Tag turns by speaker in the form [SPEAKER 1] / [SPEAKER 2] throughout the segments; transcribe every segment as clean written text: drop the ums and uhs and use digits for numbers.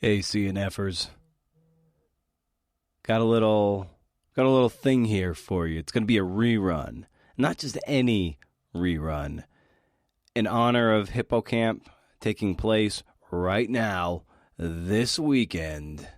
[SPEAKER 1] Hey, CNFers. Got a little thing here for you. It's going to be a rerun. Not just any rerun. In honor of Hippocamp taking place right now, this weekend,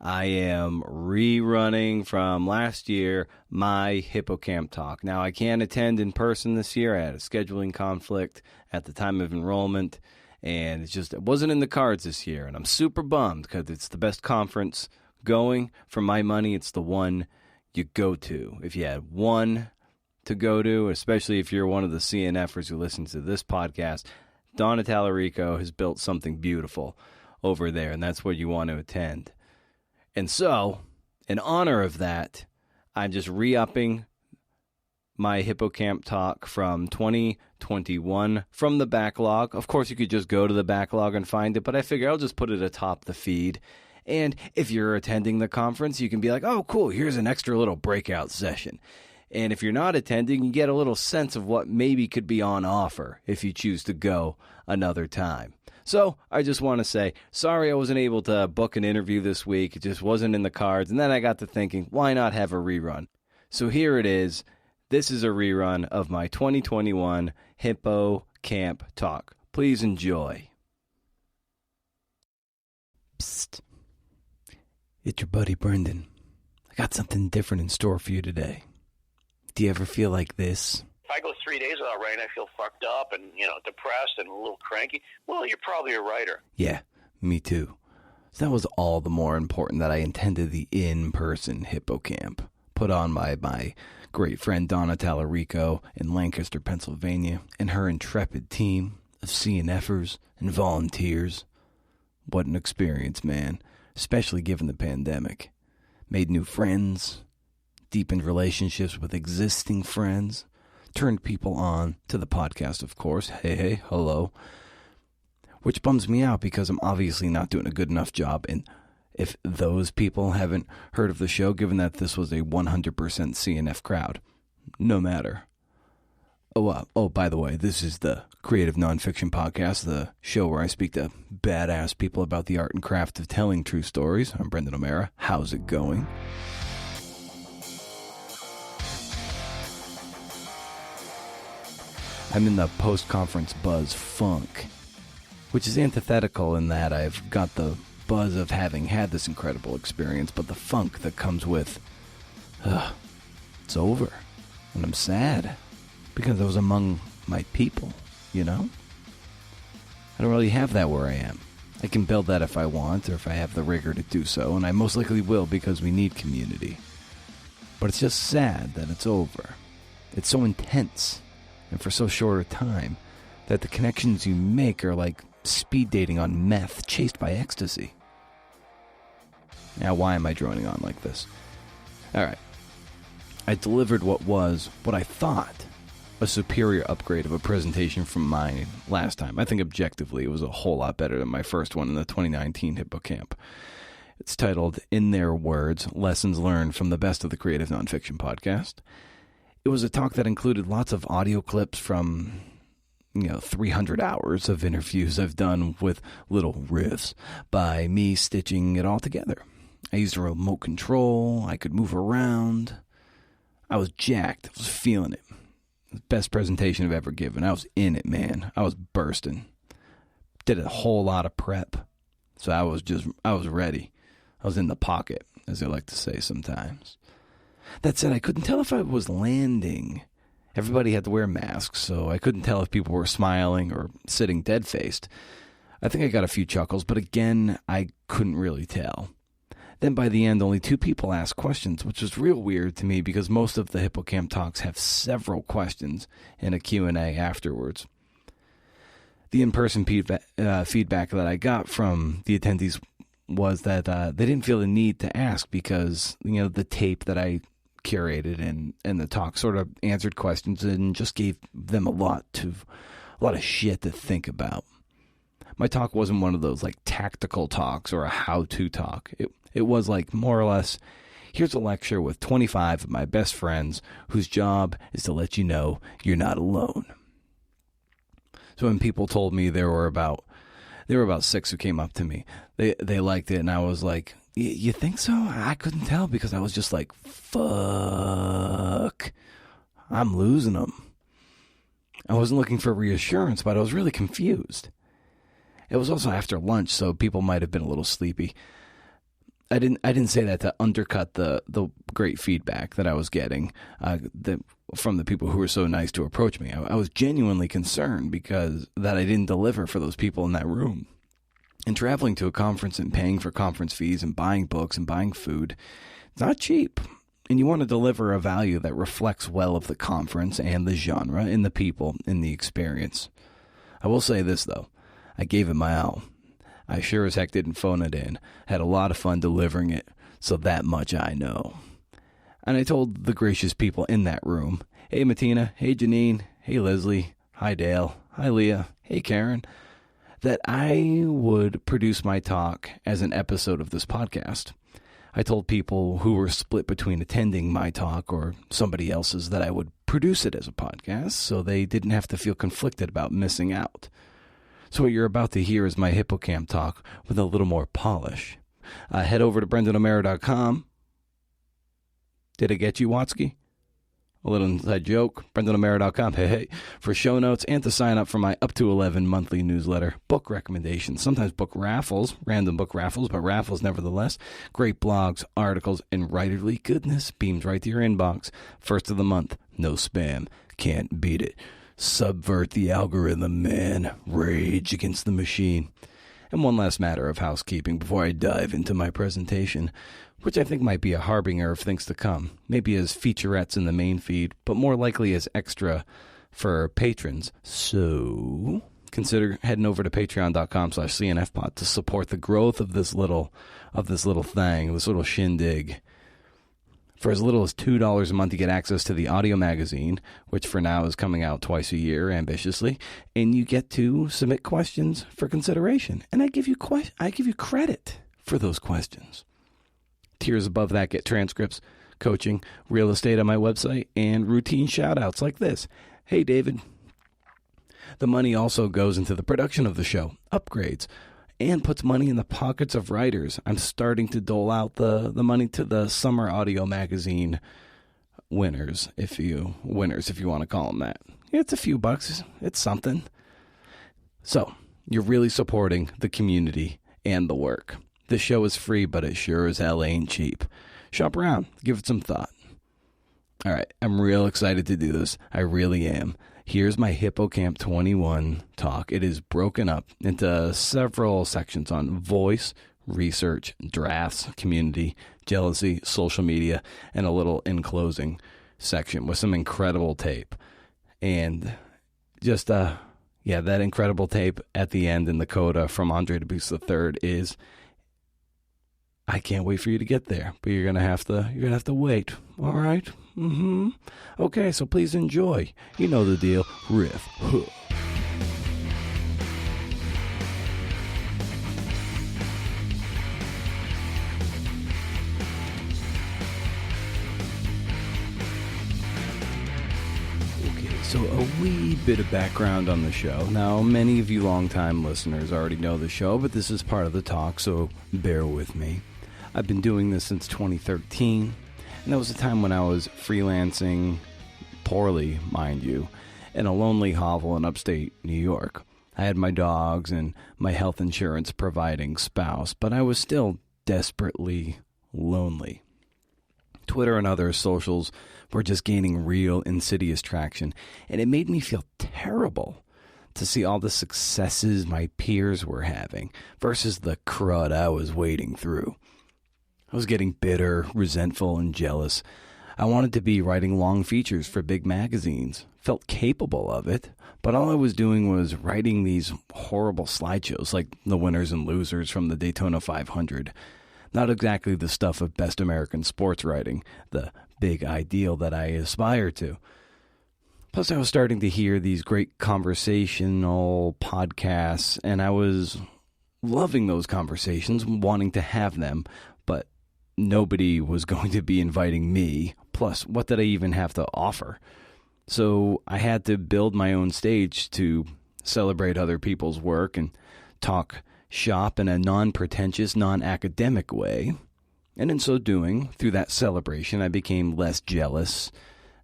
[SPEAKER 1] I am rerunning from last year my Hippocamp talk. Now, I can't attend in person this year. I had a scheduling conflict at the time of enrollment, and it wasn't in the cards this year. And I'm super bummed because it's the best conference going. For my money, it's the one you go to. If you had one to go to, especially if you're one of the CNFers who listens to this podcast, Donna Tallarico has built something beautiful over there, and that's where you want to attend. And so, in honor of that, I'm just re-upping my Hippocamp talk from 2021 from the backlog. Of course, you could just go to the backlog and find it, but I figure I'll just put it atop the feed. And if you're attending the conference, you can be like, oh, cool, here's an extra little breakout session. And if you're not attending, you get a little sense of what maybe could be on offer if you choose to go another time. So I just want to say, sorry I wasn't able to book an interview this week. It just wasn't in the cards. And then I got to thinking, why not have a rerun? So here it is. This is a rerun of my 2021 Hippocamp talk. Please enjoy. Psst. It's your buddy Brendan. I got something different in store for you today. Do you ever feel like this?
[SPEAKER 2] If I go 3 days without writing, I feel fucked up and, depressed and a little cranky. Well, you're probably a writer.
[SPEAKER 1] Yeah, me too. So that was all the more important that I attended the in-person Hippocamp put on by my great friend Donna Tallarico in Lancaster, Pennsylvania, and her intrepid team of CNFers and volunteers. What an experience, man, especially given the pandemic. Made new friends, deepened relationships with existing friends, turned people on to the podcast, of course. Hey, hello. Which bums me out because I'm obviously not doing a good enough job. And if those people haven't heard of the show, given that this was a 100% CNF crowd, no matter. Oh, by the way, this is the Creative Nonfiction Podcast, the show where I speak to badass people about the art and craft of telling true stories. I'm Brendan O'Mara. How's it going? I'm in the post-conference buzz funk, which is antithetical in that I've got the buzz of having had this incredible experience, but the funk that comes with, it's over, and I'm sad, because I was among my people, I don't really have that where I am. I can build that if I want, or if I have the rigor to do so, and I most likely will because we need community. But it's just sad that it's over. It's so intense, and for so short a time, that the connections you make are like speed dating on meth chased by ecstasy. Now, why am I droning on like this? Alright. I delivered what I thought, a superior upgrade of a presentation from mine last time. I think objectively it was a whole lot better than my first one in the 2019 Hippocamp. It's titled, In Their Words, Lessons Learned from the Best of the Creative Nonfiction Podcast. It was a talk that included lots of audio clips from 300 hours of interviews I've done with little riffs by me stitching it all together. I used a remote control. I could move around. I was jacked. I was feeling it. The best presentation I've ever given. I was in it, man. I was bursting. Did a whole lot of prep. So I was ready. I was in the pocket, as they like to say sometimes. That said, I couldn't tell if I was landing. Everybody had to wear masks, so I couldn't tell if people were smiling or sitting dead-faced. I think I got a few chuckles, but again, I couldn't really tell. Then by the end, only 2 people asked questions, which was real weird to me because most of the Hippocamp talks have several questions and a Q&A afterwards. The in-person feedback that I got from the attendees was that they didn't feel the need to ask because, the tape that I curated and the talk sort of answered questions and just gave them a lot of shit to think about. My talk wasn't one of those like tactical talks or a how-to talk. It was like more or less, here's a lecture with 25 of my best friends whose job is to let you know you're not alone. So when people told me there were about There were about 6 who came up to me. They liked it, and I was like, you think so? I couldn't tell because I was just like, fuck, I'm losing them. I wasn't looking for reassurance, but I was really confused. It was also after lunch, so people might have been a little sleepy. I didn't say that to undercut the great feedback that I was getting from the people who were so nice to approach me. I was genuinely concerned because that I didn't deliver for those people in that room. And traveling to a conference and paying for conference fees and buying books and buying food, it's not cheap. And you want to deliver a value that reflects well of the conference and the genre and the people in the experience. I will say this, though. I gave it my all. I sure as heck didn't phone it in. Had a lot of fun delivering it, so that much I know. And I told the gracious people in that room, hey Martina, hey Janine, hey Leslie, hi Dale, hi Leah, hey Karen, that I would produce my talk as an episode of this podcast. I told people who were split between attending my talk or somebody else's that I would produce it as a podcast so they didn't have to feel conflicted about missing out. So what you're about to hear is my Hippocamp talk with a little more polish. Head over to BrendanO'Mara.com. Did it get you, Watsky? A little inside joke. BrendanO'Mara.com. Hey, for show notes and to sign up for my up to 11 monthly newsletter, book recommendations, sometimes book raffles, random book raffles, but raffles nevertheless. Great blogs, articles, and writerly goodness beams right to your inbox. First of the month, no spam. Can't beat it. Subvert the algorithm, man. Rage against the machine. And one last matter of housekeeping before I dive into my presentation, which I think might be a harbinger of things to come. Maybe as featurettes in the main feed, but more likely as extra for patrons. So consider heading over to patreon.com/cnfpod to support the growth of this little thing, this little shindig. For as little as $2 a month, you get access to the audio magazine, which for now is coming out twice a year, ambitiously, and you get to submit questions for consideration. And I give you credit for those questions. Tiers above that get transcripts, coaching, real estate on my website, and routine shout-outs like this. Hey, David. The money also goes into the production of the show, upgrades, and puts money in the pockets of writers. I'm starting to dole out the money to the summer audio magazine winners, if you want to call them that. It's a few bucks. It's something. So, you're really supporting the community and the work. This show is free, but it sure as hell ain't cheap. Shop around. Give it some thought. All right, I'm real excited to do this. I really am. Here's my Hippocamp 21 talk. It is broken up into several sections on voice, research, drafts, community, jealousy, social media, and a little in closing section with some incredible tape. And just, that incredible tape at the end in the coda from Andre Dubus III is, I can't wait for you to get there, but you're gonna have to wait. All right? Mm-hmm. Okay, so please enjoy. You know the deal. Riff. Huh. So a wee bit of background on the show. Now, many of you longtime listeners already know the show, but this is part of the talk, so bear with me. I've been doing this since 2013, and that was a time when I was freelancing, poorly, mind you, in a lonely hovel in upstate New York. I had my dogs and my health insurance providing spouse, but I was still desperately lonely. Twitter and other socials were just gaining real insidious traction, and it made me feel terrible to see all the successes my peers were having versus the crud I was wading through. I was getting bitter, resentful, and jealous. I wanted to be writing long features for big magazines, felt capable of it, but all I was doing was writing these horrible slideshows like the winners and losers from the Daytona 500. Not exactly the stuff of best American sports writing, the big ideal that I aspire to. Plus, I was starting to hear these great conversational podcasts, and I was loving those conversations, wanting to have them, but nobody was going to be inviting me. Plus, what did I even have to offer? So I had to build my own stage to celebrate other people's work and talk shop in a non-pretentious, non-academic way. And in so doing, through that celebration, I became less jealous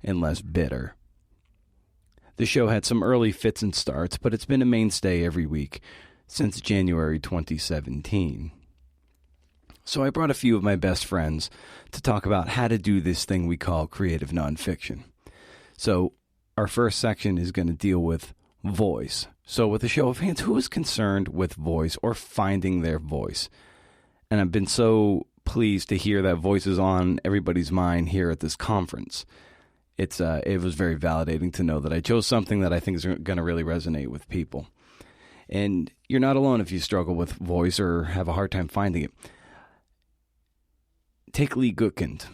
[SPEAKER 1] and less bitter. The show had some early fits and starts, but it's been a mainstay every week since January 2017. So I brought a few of my best friends to talk about how to do this thing we call creative nonfiction. So our first section is going to deal with voice. So with a show of hands, who is concerned with voice or finding their voice? And I've been so pleased to hear that voice is on everybody's mind here at this conference. It was very validating to know that I chose something that I think is going to really resonate with people. And you're not alone if you struggle with voice or have a hard time finding it. Take Lee Gutkind.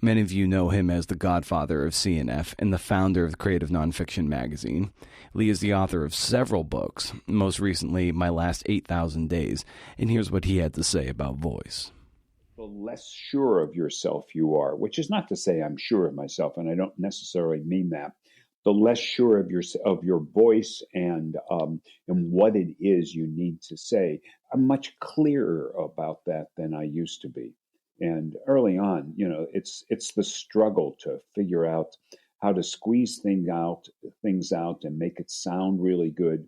[SPEAKER 1] Many of you know him as the godfather of CNF and the founder of Creative Nonfiction magazine. Lee is the author of several books, most recently My Last 8,000 Days, and here's what he had to say about voice.
[SPEAKER 3] The less sure of yourself you are, which is not to say I'm sure of myself, and I don't necessarily mean that. The less sure of your voice and what it is you need to say, I'm much clearer about that than I used to be. And early on, it's the struggle to figure out how to squeeze things out and make it sound really good,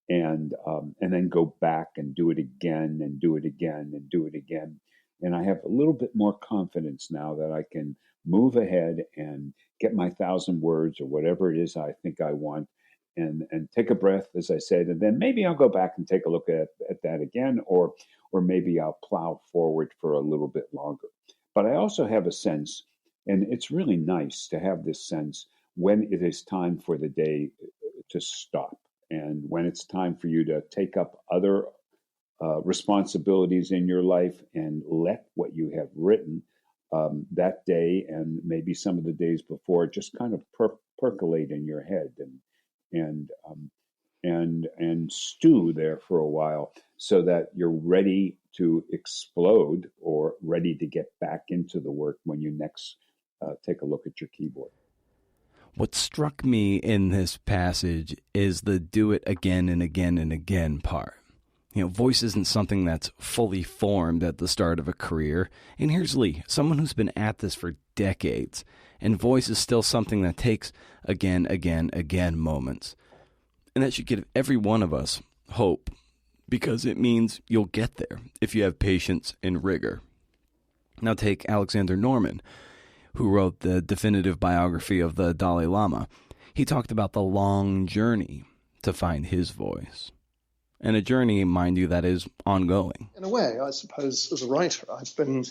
[SPEAKER 3] and then go back and do it again and do it again and do it again. And I have a little bit more confidence now that I can move ahead and get my 1,000 words or whatever it is I think I want, and take a breath, as I said, and then maybe I'll go back and take a look at that again, or maybe I'll plow forward for a little bit longer. But I also have a sense, and it's really nice to have this sense when it is time for the day to stop, and when it's time for you to take up other responsibilities in your life and let what you have written that day and maybe some of the days before just kind of percolate in your head and stew there for a while, so that you're ready to explode or ready to get back into the work when you next take a look at your keyboard.
[SPEAKER 1] What struck me in this passage is the do it again and again and again part. Voice isn't something that's fully formed at the start of a career. And here's Lee, someone who's been at this for decades. And voice is still something that takes again moments. And that should give every one of us hope, because it means you'll get there if you have patience and rigor. Now take Alexander Norman, who wrote the definitive biography of the Dalai Lama. He talked about the long journey to find his voice. And a journey, mind you, that is ongoing.
[SPEAKER 4] In a way, I suppose, as a writer, I've been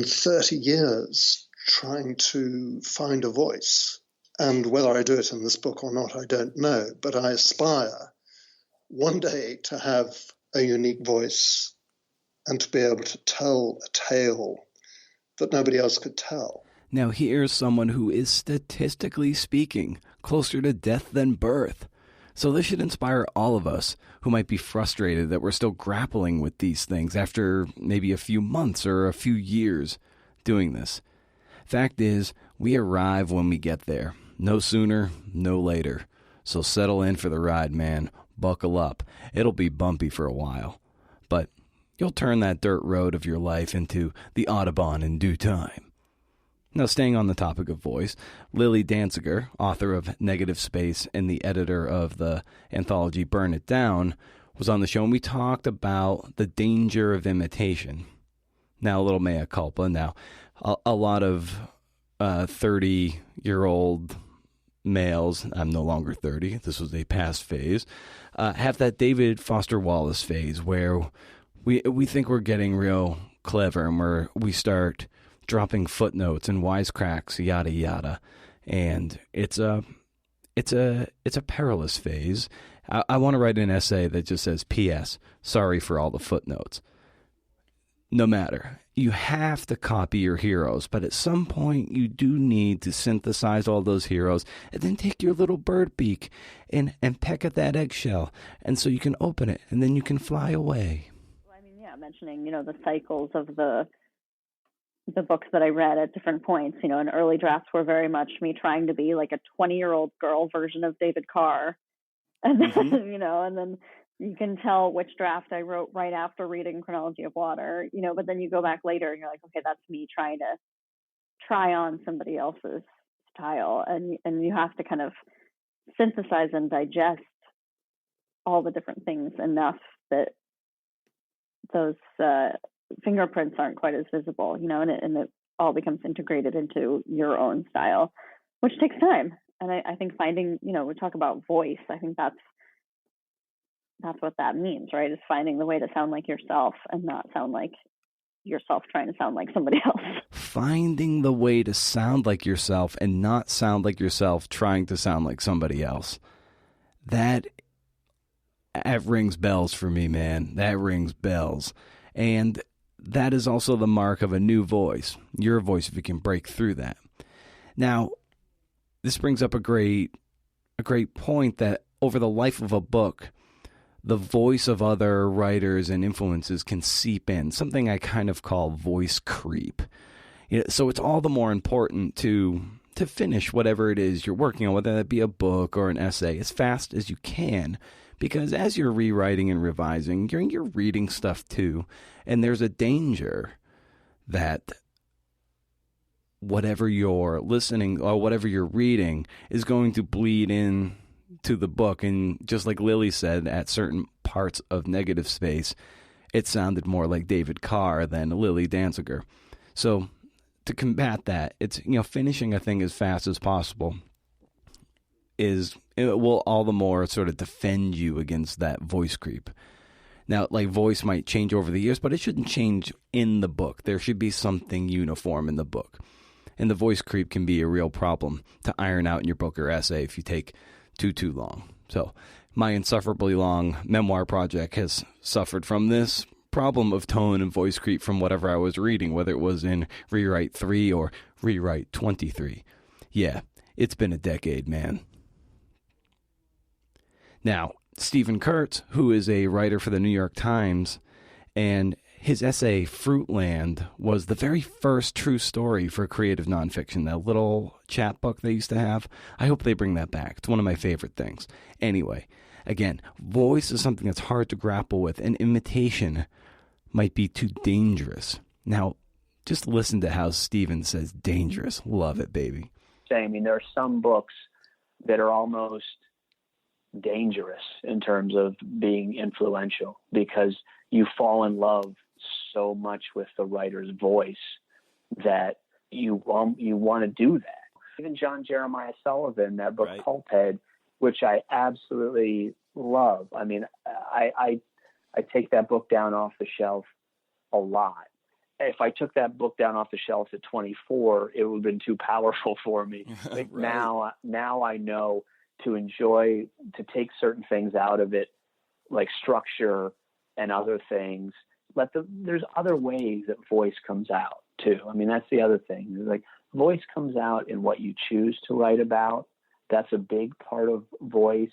[SPEAKER 4] 30 years trying to find a voice. And whether I do it in this book or not, I don't know. But I aspire one day to have a unique voice and to be able to tell a tale that nobody else could tell.
[SPEAKER 1] Now here's someone who is, statistically speaking, closer to death than birth. So this should inspire all of us who might be frustrated that we're still grappling with these things after maybe a few months or a few years doing this. Fact is, we arrive when we get there. No sooner, no later. So settle in for the ride, man. Buckle up. It'll be bumpy for a while. But you'll turn that dirt road of your life into the Autobahn in due time. Now, staying on the topic of voice, Lily Danziger, author of Negative Space and the editor of the anthology Burn It Down, was on the show, and we talked about the danger of imitation. Now, a little mea culpa. Now, a lot of 30-year-old males, I'm no longer 30, this was a past phase, have that David Foster Wallace phase where we think we're getting real clever, and we start dropping footnotes and wisecracks, yada yada, and it's a perilous phase. I want to write an essay that just says, P.S. Sorry for all the footnotes. No matter, you have to copy your heroes, but at some point you do need to synthesize all those heroes and then take your little bird beak and peck at that eggshell, and so you can open it and then you can fly away.
[SPEAKER 5] Well, I mean, yeah, mentioning the cycles of the books that I read at different points, and early drafts were very much me trying to be like a 20-year-old girl version of David Carr. And then, and then you can tell which draft I wrote right after reading Chronology of Water, but then you go back later and you're like, okay, that's me trying to try on somebody else's style. And you have to kind of synthesize and digest all the different things enough that those fingerprints aren't quite as visible, and it all becomes integrated into your own style, which takes time. And I think finding, we talk about voice. I think that's what that means, right? Is finding the way to sound like yourself and not sound like yourself trying to sound like somebody else.
[SPEAKER 1] Finding the way to sound like yourself and not sound like yourself trying to sound like somebody else. That rings bells for me, man. That rings bells. And that is also the mark of a new voice. Your voice, if you can break through that. Now, this brings up a great point that over the life of a book, the voice of other writers and influences can seep in, something I kind of call voice creep. So it's all the more important to finish whatever it is you're working on, whether that be a book or an essay, as fast as you can, because as you're rewriting and revising, you're reading stuff too, and there's a danger that whatever you're listening or whatever you're reading is going to bleed in to the book. And just like Lily said, at certain parts of Negative Space, it sounded more like David Carr than Lily Danziger. So to combat that, it's, finishing a thing as fast as possible it will all the more sort of defend you against that voice creep. Now, like, voice might change over the years, but it shouldn't change in the book. There should be something uniform in the book. And the voice creep can be a real problem to iron out in your book or essay if you take too long. So my insufferably long memoir project has suffered from this problem of tone and voice creep from whatever I was reading, whether it was in Rewrite 3 or Rewrite 23. Yeah, it's been a decade, man. Now, Stephen Kurtz, who is a writer for the New York Times, and his essay, Fruitland, was the very first true story for creative nonfiction, that little chat book they used to have. I hope they bring that back. It's one of my favorite things. Anyway, again, voice is something that's hard to grapple with, and imitation might be too dangerous. Now, just listen to how Stephen says dangerous. Love it, baby.
[SPEAKER 6] I mean, there are some books that are almost dangerous in terms of being influential because you fall in love so much with the writer's voice that you want to do that. Even John Jeremiah Sullivan, that book, right, Pulphead, which I absolutely love. I mean, I take that book down off the shelf a lot. If I took that book down off the shelf at 24, it would have been too powerful for me. Right. Now I know to take certain things out of it, like structure and other things. There's other ways that voice comes out too. I mean, that's the other thing. Like, voice comes out in what you choose to write about. That's a big part of voice.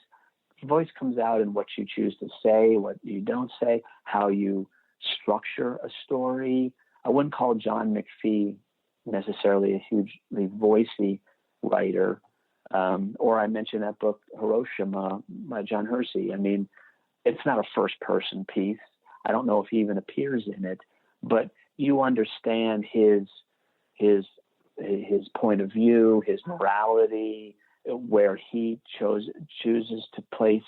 [SPEAKER 6] Voice comes out in what you choose to say, what you don't say, how you structure a story. I wouldn't call John McPhee necessarily a hugely voicey writer. Or I mentioned that book, Hiroshima, by John Hersey. I mean, it's not a first-person piece. I don't know if he even appears in it, but you understand his point of view, his morality, where he chooses to place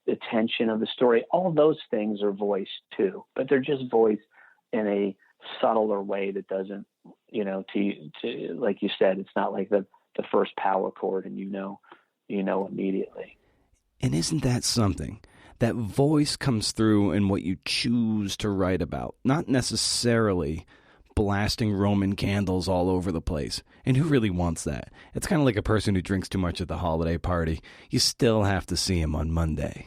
[SPEAKER 6] the tension of the story. All those things are voiced too, but they're just voiced in a subtler way that doesn't, to like you said, it's not like the first power chord and you know immediately.
[SPEAKER 1] And isn't that something? That voice comes through in what you choose to write about, not necessarily blasting Roman candles all over the place. And who really wants that? It's kind of like a person who drinks too much at the holiday party. You still have to see him on Monday.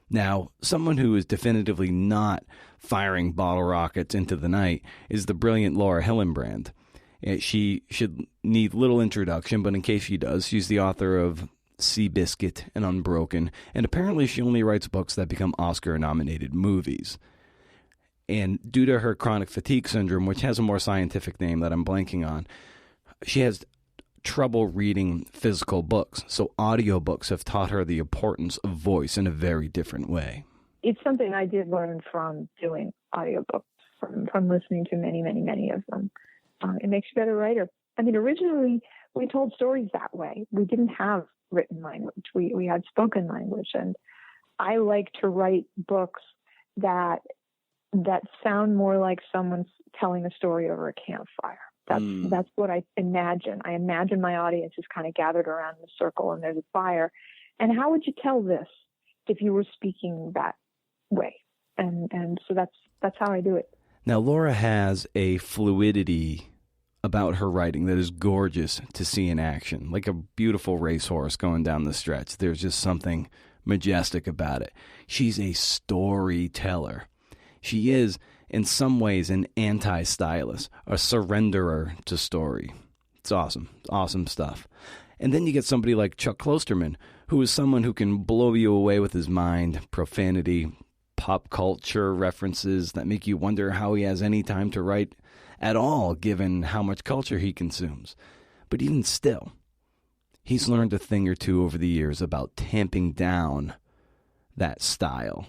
[SPEAKER 1] Now, someone who is definitively not firing bottle rockets into the night is the brilliant Laura Hillenbrand. She should need little introduction, but in case she does, she's the author of Seabiscuit and Unbroken, and apparently she only writes books that become Oscar-nominated movies. And due to her chronic fatigue syndrome, which has a more scientific name that I'm blanking on, she has trouble reading physical books, so audiobooks have taught her the importance of voice in a very different way.
[SPEAKER 7] it's something I did learn from doing audiobooks, from listening to many, many, many of them. It makes you a better writer. I mean, originally we told stories that way. We didn't have written language. We had spoken language. And I like to write books that sound more like someone's telling a story over a campfire. That's what I imagine. I imagine my audience is kind of gathered around in a circle and there's a fire. And how would you tell this if you were speaking that way? And so that's how I do it.
[SPEAKER 1] Now, Laura has a fluidity about her writing that is gorgeous to see in action, like a beautiful racehorse going down the stretch. There's just something majestic about it. She's a storyteller. She is, in some ways, an anti-stylist, a surrenderer to story. It's awesome. Awesome stuff. And then you get somebody like Chuck Klosterman, who is someone who can blow you away with his mind, profanity, pop culture references that make you wonder how he has any time to write at all, given how much culture he consumes. But even still, he's learned a thing or two over the years about tamping down that style.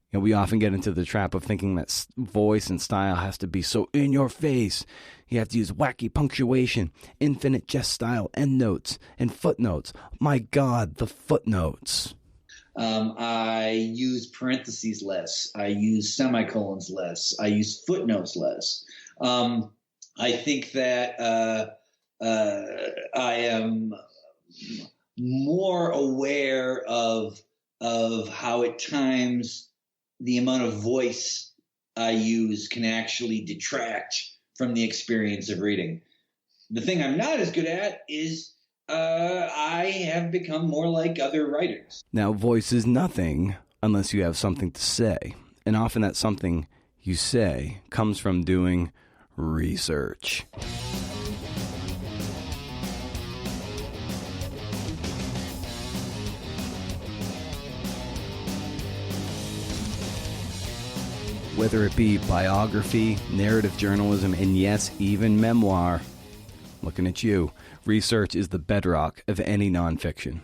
[SPEAKER 1] You know, we often get into the trap of thinking that voice and style has to be so in your face. You have to use wacky punctuation, infinite jest style, endnotes, and footnotes. My God, the footnotes.
[SPEAKER 8] I use parentheses less. I use semicolons less. I use footnotes less. I think that I am more aware of how at times the amount of voice I use can actually detract from the experience of reading. The thing I'm not as good at is I have become more like other writers.
[SPEAKER 1] Now, voice is nothing unless you have something to say. And often that something you say comes from doing research. Whether it be biography, narrative journalism, and yes, even memoir, looking at you, research is the bedrock of any nonfiction.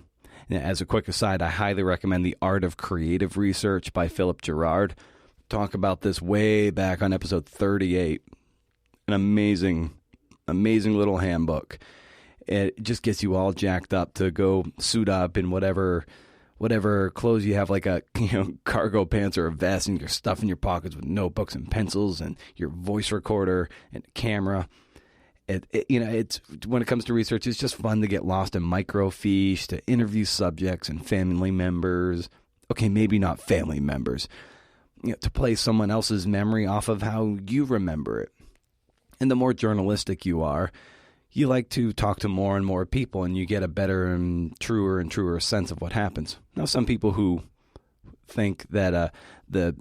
[SPEAKER 1] Now, as a quick aside, I highly recommend The Art of Creative Research by Philip Gerard. Talk about this way back on episode 38. An amazing little handbook. It just gets you all jacked up to go suit up in whatever clothes you have, like a cargo pants or a vest, and you're stuffing your pockets with notebooks and pencils and your voice recorder and camera. It's when it comes to research, it's just fun to get lost in microfiche, to interview subjects and family members. Okay, maybe not family members. To play someone else's memory off of how you remember it. And the more journalistic you are, you like to talk to more and more people, and you get a better and truer sense of what happens. Now, some people who think that the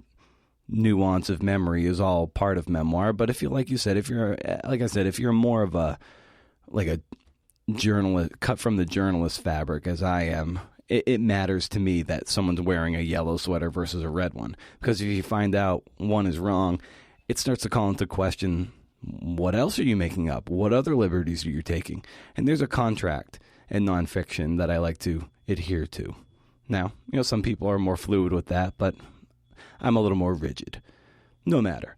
[SPEAKER 1] nuance of memory is all part of memoir, but if you're more of a journalist, cut from the journalist fabric as I am, it matters to me that someone's wearing a yellow sweater versus a red one, because if you find out one is wrong, it starts to call into question, what else are you making up? What other liberties are you taking? And there's a contract in nonfiction that I like to adhere to. Now, some people are more fluid with that, but I'm a little more rigid. No matter.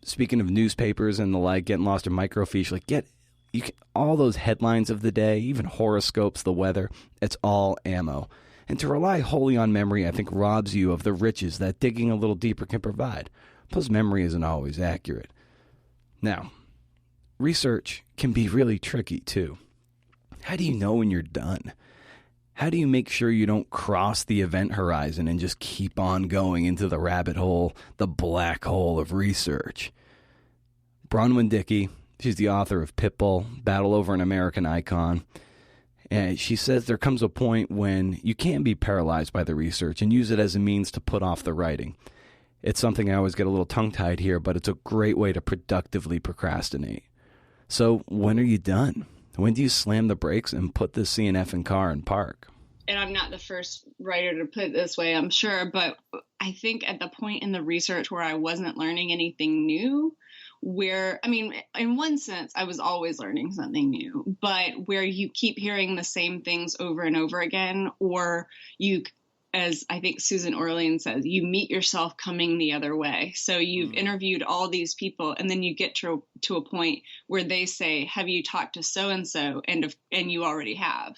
[SPEAKER 1] Speaking of newspapers and the like, getting lost in microfiche, all those headlines of the day, even horoscopes, the weather, it's all ammo. And to rely wholly on memory, I think, robs you of the riches that digging a little deeper can provide. Plus, memory isn't always accurate. Now, research can be really tricky, too. How do you know when you're done? How do you make sure you don't cross the event horizon and just keep on going into the rabbit hole, the black hole of research? Bronwyn Dickey, she's the author of Pitbull, Battle Over an American Icon. And she says there comes a point when you can be paralyzed by the research and use it as a means to put off the writing. It's something I always get a little tongue-tied here, but it's a great way to productively procrastinate. So when are you done? When do you slam the brakes and put the CNF in car and park?
[SPEAKER 9] And I'm not the first writer to put it this way, I'm sure, but I think at the point in the research where I wasn't learning anything new, in one sense, I was always learning something new, but where you keep hearing the same things over and over again, or you as I think Susan Orlean says, you meet yourself coming the other way. So you've interviewed all these people, and then you get to a point where they say, have you talked to so-and-so? And you already have,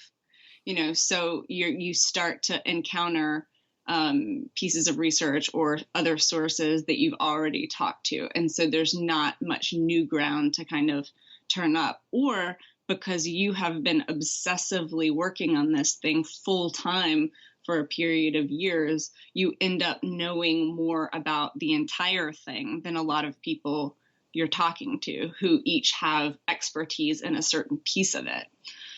[SPEAKER 9] so you start to encounter pieces of research or other sources that you've already talked to. And so there's not much new ground to kind of turn up, or because you have been obsessively working on this thing full time for a period of years, you end up knowing more about the entire thing than a lot of people you're talking to who each have expertise in a certain piece of it.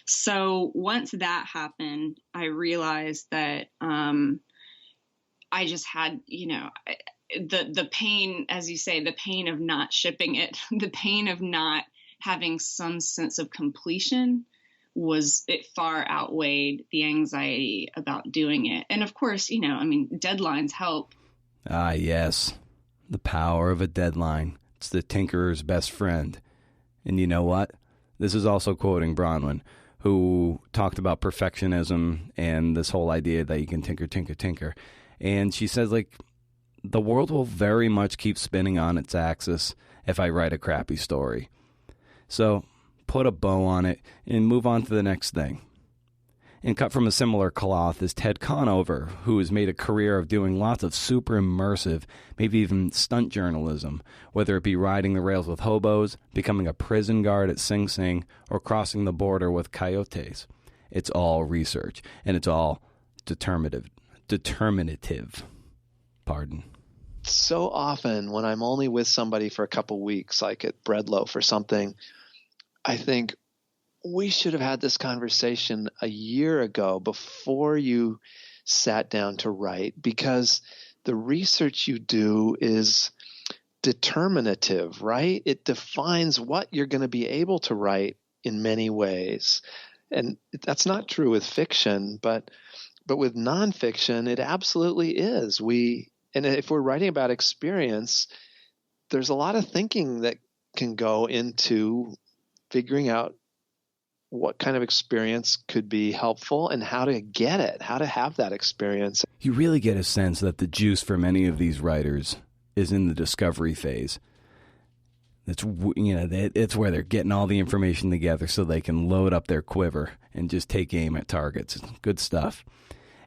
[SPEAKER 9] So once that happened, I realized that I just had, the pain, as you say, the pain of not shipping it, the pain of not having some sense of completion it far outweighed the anxiety about doing it. And of course, deadlines help.
[SPEAKER 1] Ah, yes. The power of a deadline. It's the tinkerer's best friend. And you know what? This is also quoting Bronwyn, who talked about perfectionism and this whole idea that you can tinker. And she says, the world will very much keep spinning on its axis if I write a crappy story. So put a bow on it and move on to the next thing. And cut from a similar cloth is Ted Conover, who has made a career of doing lots of super immersive, maybe even stunt journalism, whether it be riding the rails with hobos, becoming a prison guard at Sing Sing, or crossing the border with coyotes. It's all research, and it's all determinative. Pardon.
[SPEAKER 10] So often when I'm only with somebody for a couple weeks, like at Breadloaf or something, I think we should have had this conversation a year ago before you sat down to write, because the research you do is determinative, right? It defines what you're going to be able to write in many ways. And that's not true with fiction, but with nonfiction, it absolutely is. And if we're writing about experience, there's a lot of thinking that can go into figuring out what kind of experience could be helpful and how to get it, how to have that experience.
[SPEAKER 1] You really get a sense that the juice for many of these writers is in the discovery phase. It's where they're getting all the information together so they can load up their quiver and just take aim at targets. It's good stuff.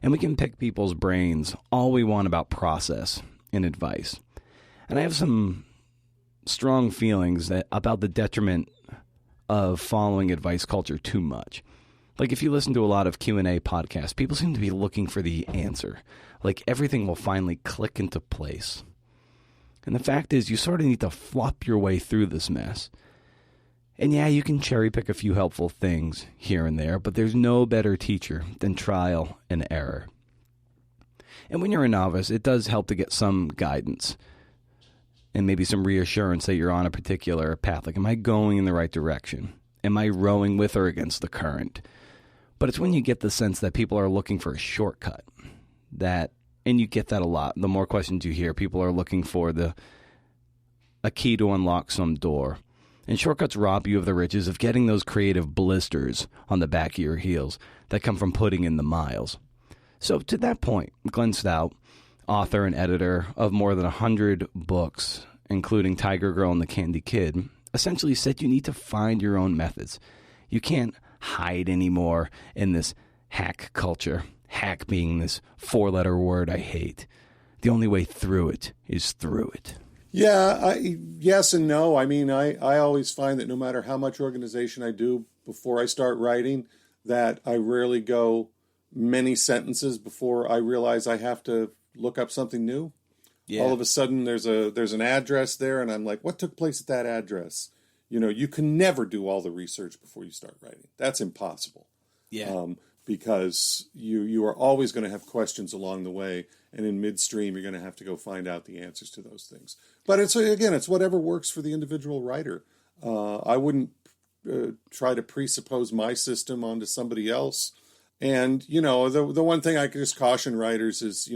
[SPEAKER 1] And we can pick people's brains all we want about process and advice. And I have some strong feelings about the detriment of following advice culture too much. Like if you listen to a lot of Q&A podcasts, people seem to be looking for the answer. Like everything will finally click into place. And the fact is, you sort of need to flop your way through this mess. And yeah, you can cherry pick a few helpful things here and there, but there's no better teacher than trial and error. And when you're a novice, it does help to get some guidance and maybe some reassurance that you're on a particular path. Like, am I going in the right direction? Am I rowing with or against the current? But it's when you get the sense that people are looking for a shortcut, and you get that a lot. The more questions you hear, people are looking for a key to unlock some door. And shortcuts rob you of the riches of getting those creative blisters on the back of your heels that come from putting in the miles. So to that point, Glenn Stout, author and editor of more than 100 books, including Tiger Girl and the Candy Kid, essentially said you need to find your own methods. You can't hide anymore in this hack culture. Hack being this 4-letter word I hate. The only way through it is through it.
[SPEAKER 11] Yeah, yes and no. I mean, I always find that no matter how much organization I do before I start writing, that I rarely go many sentences before I realize I have to look up something new. Yeah. All of a sudden, there's an address there, and I'm like, what took place at that address? You can never do all the research before you start writing. That's impossible. Yeah. Because you are always going to have questions along the way, and in midstream, you're going to have to go find out the answers to those things. But it's whatever works for the individual writer. I wouldn't try to presuppose my system onto somebody else. And, the one thing I could just caution writers is,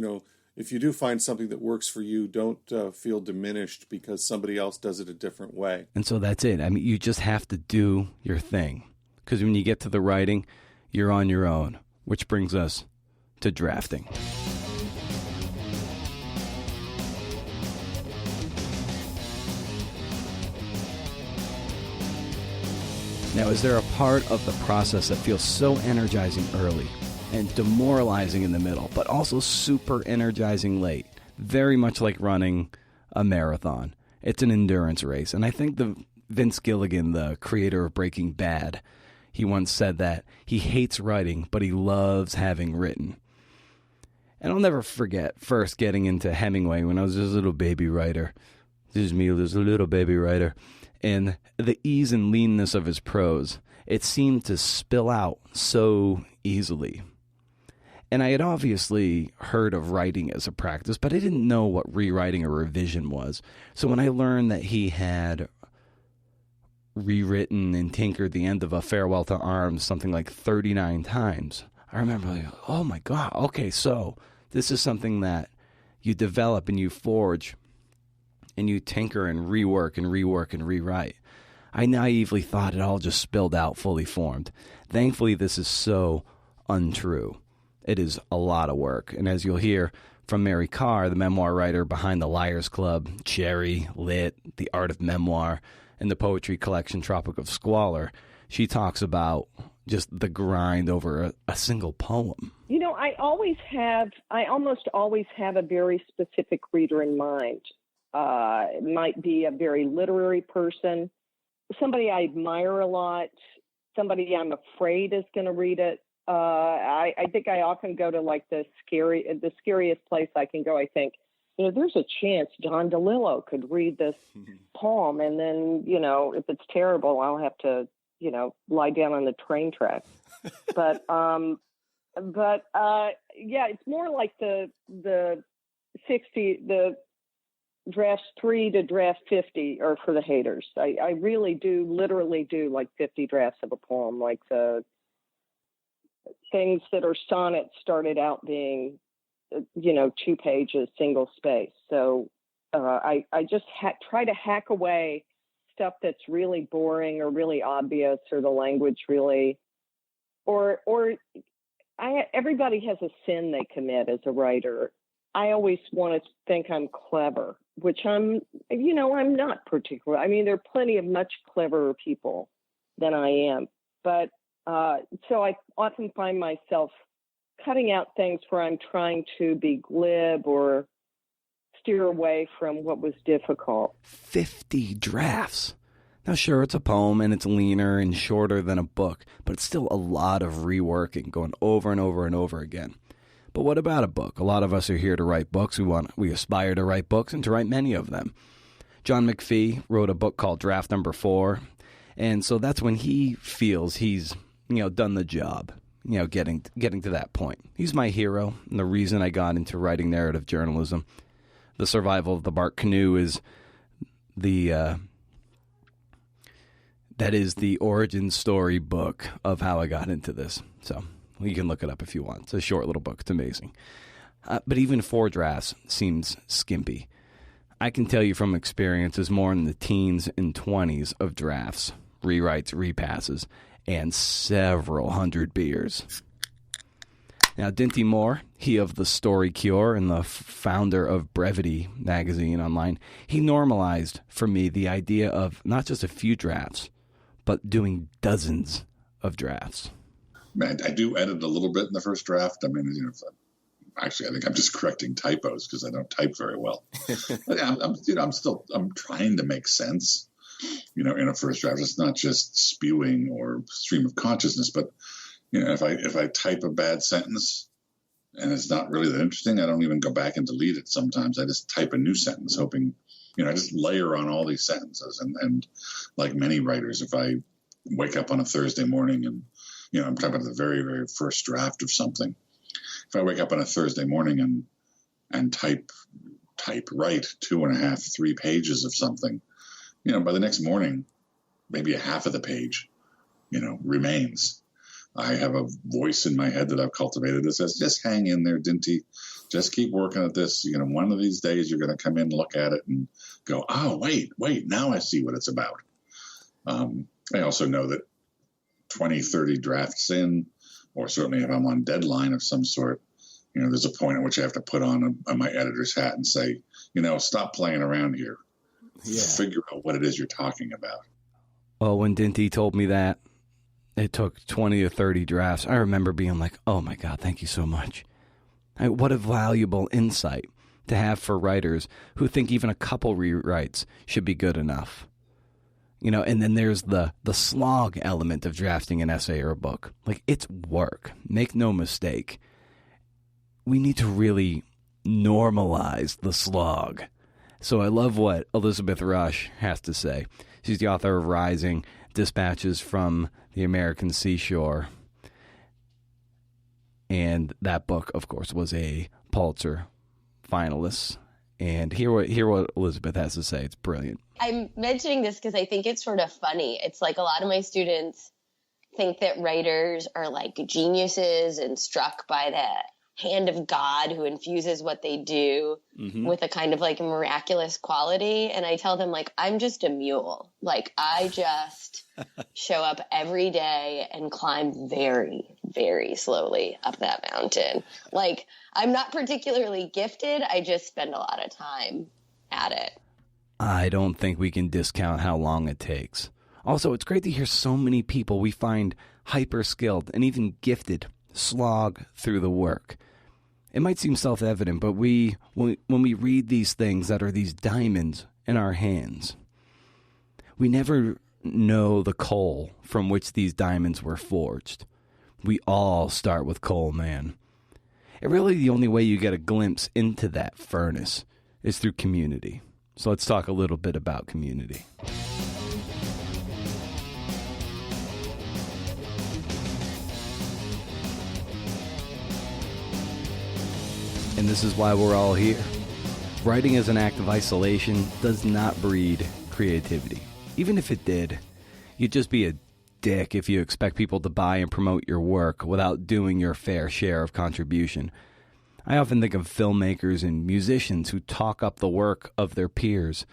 [SPEAKER 11] if you do find something that works for you, don't feel diminished because somebody else does it a different way.
[SPEAKER 1] And so that's it. I mean, you just have to do your thing. Because when you get to the writing, you're on your own, which brings us to drafting. Now, is there a part of the process that feels so energizing early and demoralizing in the middle, but also super energizing late? Very much like running a marathon. It's an endurance race. And I think Vince Gilligan, the creator of Breaking Bad, he once said that he hates writing, but he loves having written. And I'll never forget first getting into Hemingway when I was just a little baby writer. This is me, just a little baby writer. And the ease and leanness of his prose, it seemed to spill out so easily. And I had obviously heard of writing as a practice, but I didn't know what rewriting or revision was. So when I learned that he had rewritten and tinkered the end of A Farewell to Arms something like 39 times, I remember like, oh my God, okay, so this is something that you develop and you forge and you tinker and rework and rework and rewrite. I naively thought it all just spilled out fully formed. Thankfully, this is so untrue. It is a lot of work. And as you'll hear from Mary Carr, the memoir writer behind The Liars Club, Cherry, Lit, The Art of Memoir, and the poetry collection Tropic of Squalor, she talks about just the grind over a single poem.
[SPEAKER 12] You know, I almost always have a very specific reader in mind. It might be a very literary person, somebody I admire a lot, somebody I'm afraid is going to read it. I think I often go to like the scariest place I can go. I think, you know, there's a chance John DeLillo could read this poem, and then, you know, if it's terrible, I'll have to, you know, lie down on the train tracks. But yeah, it's more like the drafts 3 to draft 50 are for the haters. I really do literally do like 50 drafts of a poem, like the things that are sonnets started out being, you know, 2 pages, single space. So I just try to hack away stuff that's really boring or really obvious, or the language really, everybody has a sin they commit as a writer. I always want to think I'm clever, which I'm not particularly. I mean, there are plenty of much cleverer people than I am, but so I often find myself cutting out things where I'm trying to be glib or steer away from what was difficult.
[SPEAKER 1] 50 drafts. Now, sure, it's a poem and it's leaner and shorter than a book, but it's still a lot of reworking, going over and over and over again. But what about a book? A lot of us are here to write books. We aspire to write books and to write many of them. John McPhee wrote a book called Draft Number 4, and so that's when he feels he's, you know, done the job, you know, getting to that point. He's my hero, and the reason I got into writing narrative journalism. The Survival of the Bark Canoe is that is the origin story book of how I got into this. So you can look it up if you want. It's a short little book. It's amazing. But even 4 drafts seems skimpy. I can tell you from experience is more in the teens and 20s of drafts, rewrites, repasses, and several hundred beers. Now, Dinty Moore, he of The Story Cure and the founder of Brevity magazine online, he normalized for me the idea of not just a few drafts, but doing dozens of drafts.
[SPEAKER 13] Man, I do edit a little bit in the first draft. I mean, you know, actually, I think I'm just correcting typos because I don't type very well. But I'm trying to make sense, you know, in a first draft. It's not just spewing or stream of consciousness, but you know, if I type a bad sentence and it's not really that interesting, I don't even go back and delete it sometimes. I just type a new sentence, hoping, you know, I just layer on all these sentences. And like many writers, if I wake up on a Thursday morning and, you know, I'm talking about the very, very first draft of something. If I wake up on a Thursday morning and write 2.5, 3 pages of something, you know, by the next morning, maybe a half of the page, you know, remains. I have a voice in my head that I've cultivated that says, just hang in there, Dinty. Just keep working at this. You know, one of these days you're going to come in, look at it, and go, oh, wait, now I see what it's about. I also know that 20, 30 drafts in, or certainly if I'm on deadline of some sort, you know, there's a point at which I have to put on my editor's hat and say, you know, stop playing around here. Yeah. Figure out what it is you're talking about.
[SPEAKER 1] Well, when Dinty told me that, it took 20 to 30 drafts. I remember being like, oh my God, thank you so much. What a valuable insight to have for writers who think even a couple rewrites should be good enough. You know, and then there's the slog element of drafting an essay or a book. Like, it's work. Make no mistake. We need to really normalize the slog. So I love what Elizabeth Rush has to say. She's the author of Rising, Dispatches from the American Seashore. And that book, of course, was a Pulitzer finalist. And hear what Elizabeth has to say. It's brilliant.
[SPEAKER 14] I'm mentioning this because I think it's sort of funny. It's like a lot of my students think that writers are like geniuses and struck by the hand of God who infuses what they do with a kind of like miraculous quality. And I tell them, like, I'm just a mule. Like, I just show up every day and climb very, very slowly up that mountain. Like, I'm not particularly gifted. I just spend a lot of time at it.
[SPEAKER 1] I don't think we can discount how long it takes. Also, it's great to hear so many people we find hyper-skilled and even gifted slog through the work. It might seem self-evident, but when we read these things that are these diamonds in our hands, we never know the coal from which these diamonds were forged. We all start with coal, man. And really the only way you get a glimpse into that furnace is through community. So let's talk a little bit about community. And this is why we're all here. Writing as an act of isolation does not breed creativity. Even if it did, you'd just be a dick if you expect people to buy and promote your work without doing your fair share of contribution. I often think of filmmakers and musicians who talk up the work of their peers,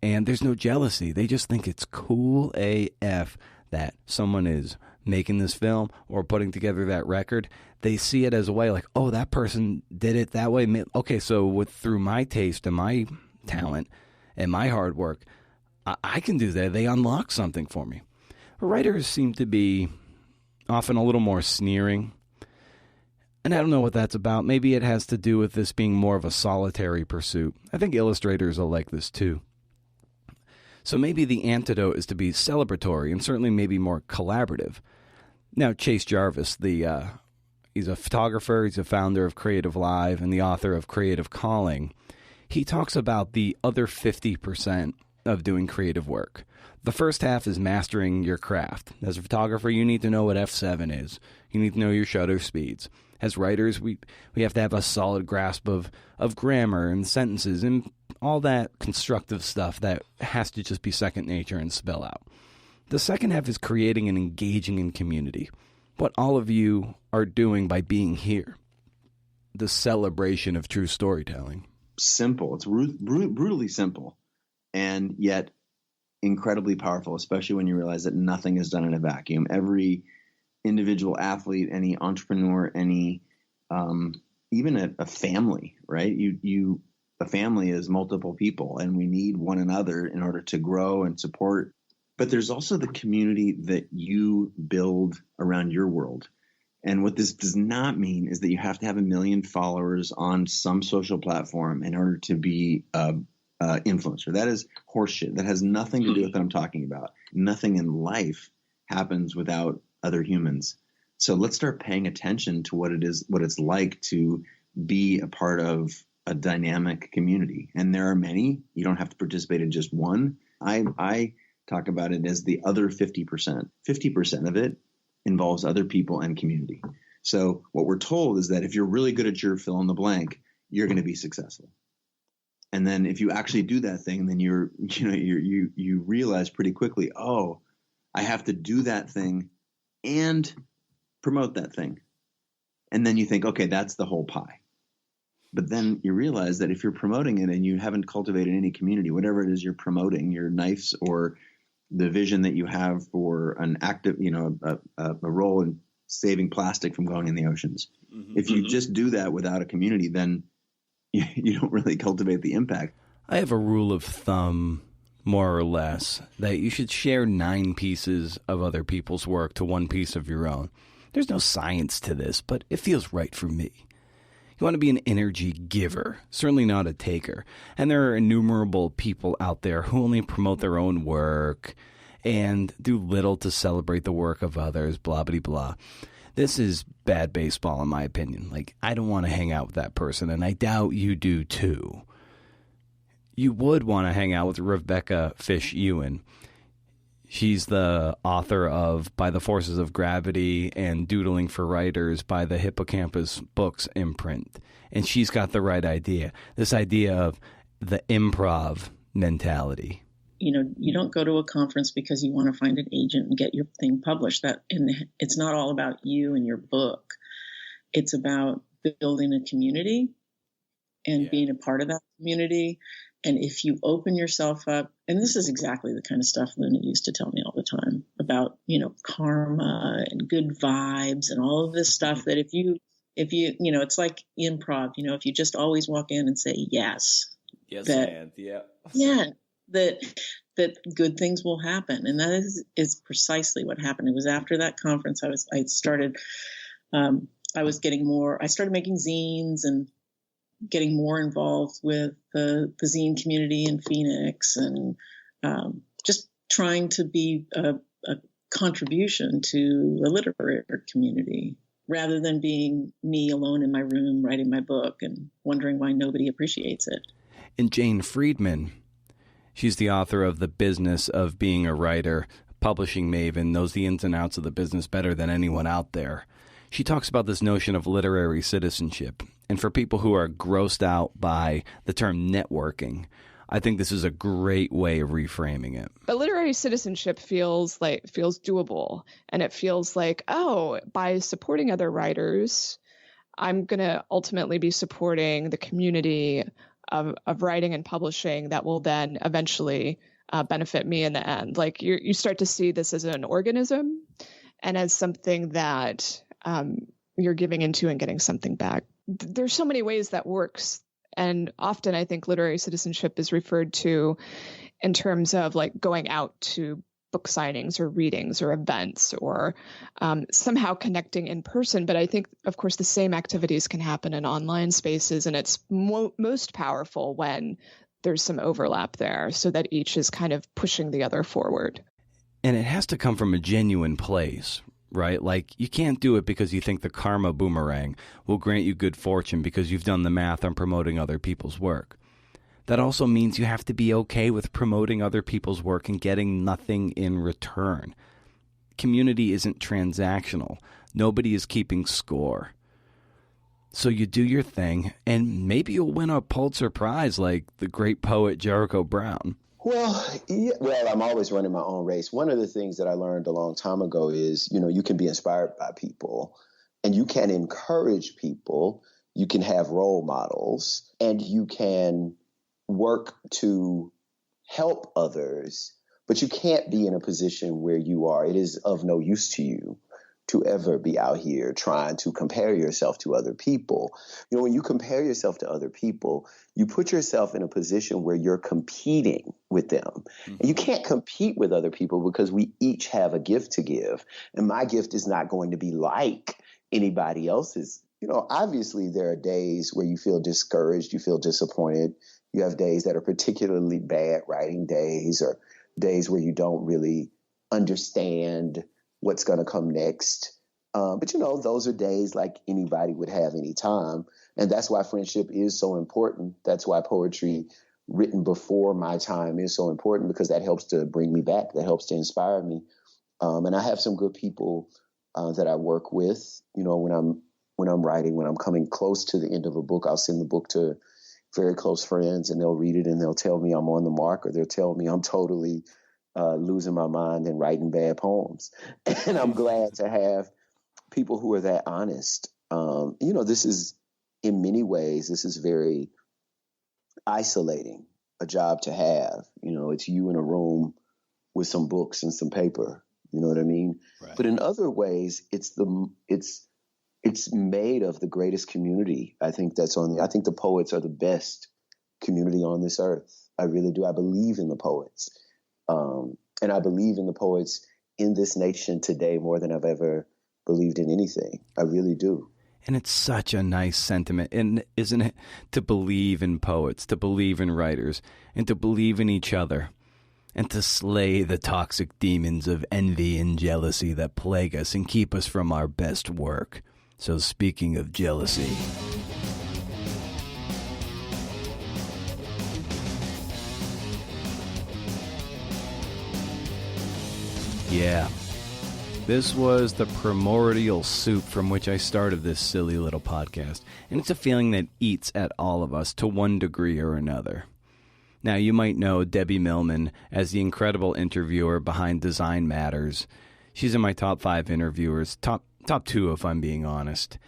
[SPEAKER 1] and there's no jealousy. They just think it's cool AF that someone is making this film or putting together that record. They see it as a way like, oh, that person did it that way. Okay, so through my taste and my talent and my hard work, I can do that. They unlock something for me. Writers seem to be often a little more sneering. And I don't know what that's about. Maybe it has to do with this being more of a solitary pursuit. I think illustrators are like this too. So maybe the antidote is to be celebratory and certainly maybe more collaborative. Now, Chase Jarvis, he's a photographer, he's a founder of Creative Live and the author of Creative Calling. He talks about the other 50% of doing creative work. The first half is mastering your craft. As a photographer, you need to know what f7 is. You need to know your shutter speeds. As writers, we have to have a solid grasp of grammar and sentences and all that constructive stuff that has to just be second nature and spill out. The second half is creating and engaging in community. What all of you are doing by being here. The celebration of true storytelling.
[SPEAKER 15] Simple. It's brutally simple, and yet incredibly powerful, especially when you realize that nothing is done in a vacuum. Every individual athlete, any entrepreneur, any even a family, right? A family is multiple people, and we need one another in order to grow and support. But there's also the community that you build around your world. And what this does not mean is that you have to have 1 million followers on some social platform in order to be an influencer. That is horseshit. That has nothing to do with what I'm talking about. Nothing in life happens without other humans. So let's start paying attention to what it's like to be a part of a dynamic community. And there are many. You don't have to participate in just one. I talk about it as the other 50%. 50% of it involves other people and community. So what we're told is that if you're really good at your fill in the blank, you're going to be successful. And then if you actually do that thing, then you realize pretty quickly, oh, I have to do that thing and promote that thing. And then you think, okay, that's the whole pie. But then you realize that if you're promoting it and you haven't cultivated any community, whatever it is you're promoting, your knives or the vision that you have for an active, a role in saving plastic from going in the oceans. Mm-hmm. If you just do that without a community, then you don't really cultivate the impact.
[SPEAKER 1] I have a rule of thumb more or less, that you should share 9 pieces of other people's work to 1 piece of your own. There's no science to this, but it feels right for me. You want to be an energy giver, certainly not a taker. And there are innumerable people out there who only promote their own work and do little to celebrate the work of others, blah, blah, blah. This is bad baseball, in my opinion. Like, I don't want to hang out with that person, and I doubt you do too. You would want to hang out with Rebecca Fish Ewan. She's the author of By the Forces of Gravity and Doodling for Writers by the Hippocampus Books imprint. And she's got the right idea. This idea of the improv mentality.
[SPEAKER 16] You know, you don't go to a conference because you want to find an agent and get your thing published. And it's not all about you and your book. It's about building a community and being a part of that community. And if you open yourself up, and this is exactly the kind of stuff Luna used to tell me all the time about, you know, karma and good vibes and all of this stuff, that if you, you know, it's like improv, you know, if you just always walk in and say yes, that good things will happen. And that is precisely what happened. It was after that conference I started making zines and getting more involved with the zine community in Phoenix, and just trying to be a contribution to the literary community rather than being me alone in my room writing my book and wondering why nobody appreciates it.
[SPEAKER 1] And Jane Friedman, she's the author of The Business of Being a Writer, publishing maven, knows the ins and outs of the business better than anyone out there. She talks about this notion of literary citizenship. And for people who are grossed out by the term networking, I think this is a great way of reframing it.
[SPEAKER 17] But literary citizenship feels doable. And it feels like, oh, by supporting other writers, I'm going to ultimately be supporting the community of writing and publishing that will then eventually benefit me in the end. Like you start to see this as an organism and as something that you're giving into and getting something back. There's so many ways that works. And often I think literary citizenship is referred to in terms of like going out to book signings or readings or events or somehow connecting in person. But I think, of course, the same activities can happen in online spaces. And it's most powerful when there's some overlap there so that each is kind of pushing the other forward.
[SPEAKER 1] And it has to come from a genuine place, right? Like, you can't do it because you think the karma boomerang will grant you good fortune because you've done the math on promoting other people's work. That also means you have to be okay with promoting other people's work and getting nothing in return. Community isn't transactional. Nobody is keeping score. So you do your thing, and maybe you'll win a Pulitzer Prize like the great poet Jericho Brown.
[SPEAKER 18] Well, I'm always running my own race. One of the things that I learned a long time ago is, you can be inspired by people, and you can encourage people. You can have role models, and you can work to help others, but you can't be in a position where you are. It is of no use to you to ever be out here trying to compare yourself to other people. When you compare yourself to other people, you put yourself in a position where you're competing with them. Mm-hmm. And you can't compete with other people because we each have a gift to give. And my gift is not going to be like anybody else's. Obviously there are days where you feel discouraged, you feel disappointed. You have days that are particularly bad writing days, or days where you don't really understand what's going to come next. But those are days like anybody would have any time. And that's why friendship is so important. That's why poetry written before my time is so important, because that helps to bring me back. That helps to inspire me. And I have some good people that I work with. When I'm writing, when I'm coming close to the end of a book, I'll send the book to very close friends, and they'll read it and they'll tell me I'm on the mark, or they'll tell me I'm totally losing my mind and writing bad poems. And I'm glad to have people who are that honest. This is, in many ways, this is very isolating, a job to have. It's you in a room with some books and some paper. You know what I mean? Right. But in other ways, it's made of the greatest community. I think the poets are the best community on this earth. I really do. I believe in the poets. And I believe in the poets in this nation today more than I've ever believed in anything. I really do.
[SPEAKER 1] And it's such a nice sentiment, and isn't it? To believe in poets, to believe in writers, and to believe in each other, and to slay the toxic demons of envy and jealousy that plague us and keep us from our best work. So speaking of jealousy, yeah, this was the primordial soup from which I started this silly little podcast, and it's a feeling that eats at all of us to one degree or another. Now, you might know Debbie Millman as the incredible interviewer behind Design Matters. She's in my top 5 interviewers, top 2 if I'm being honest.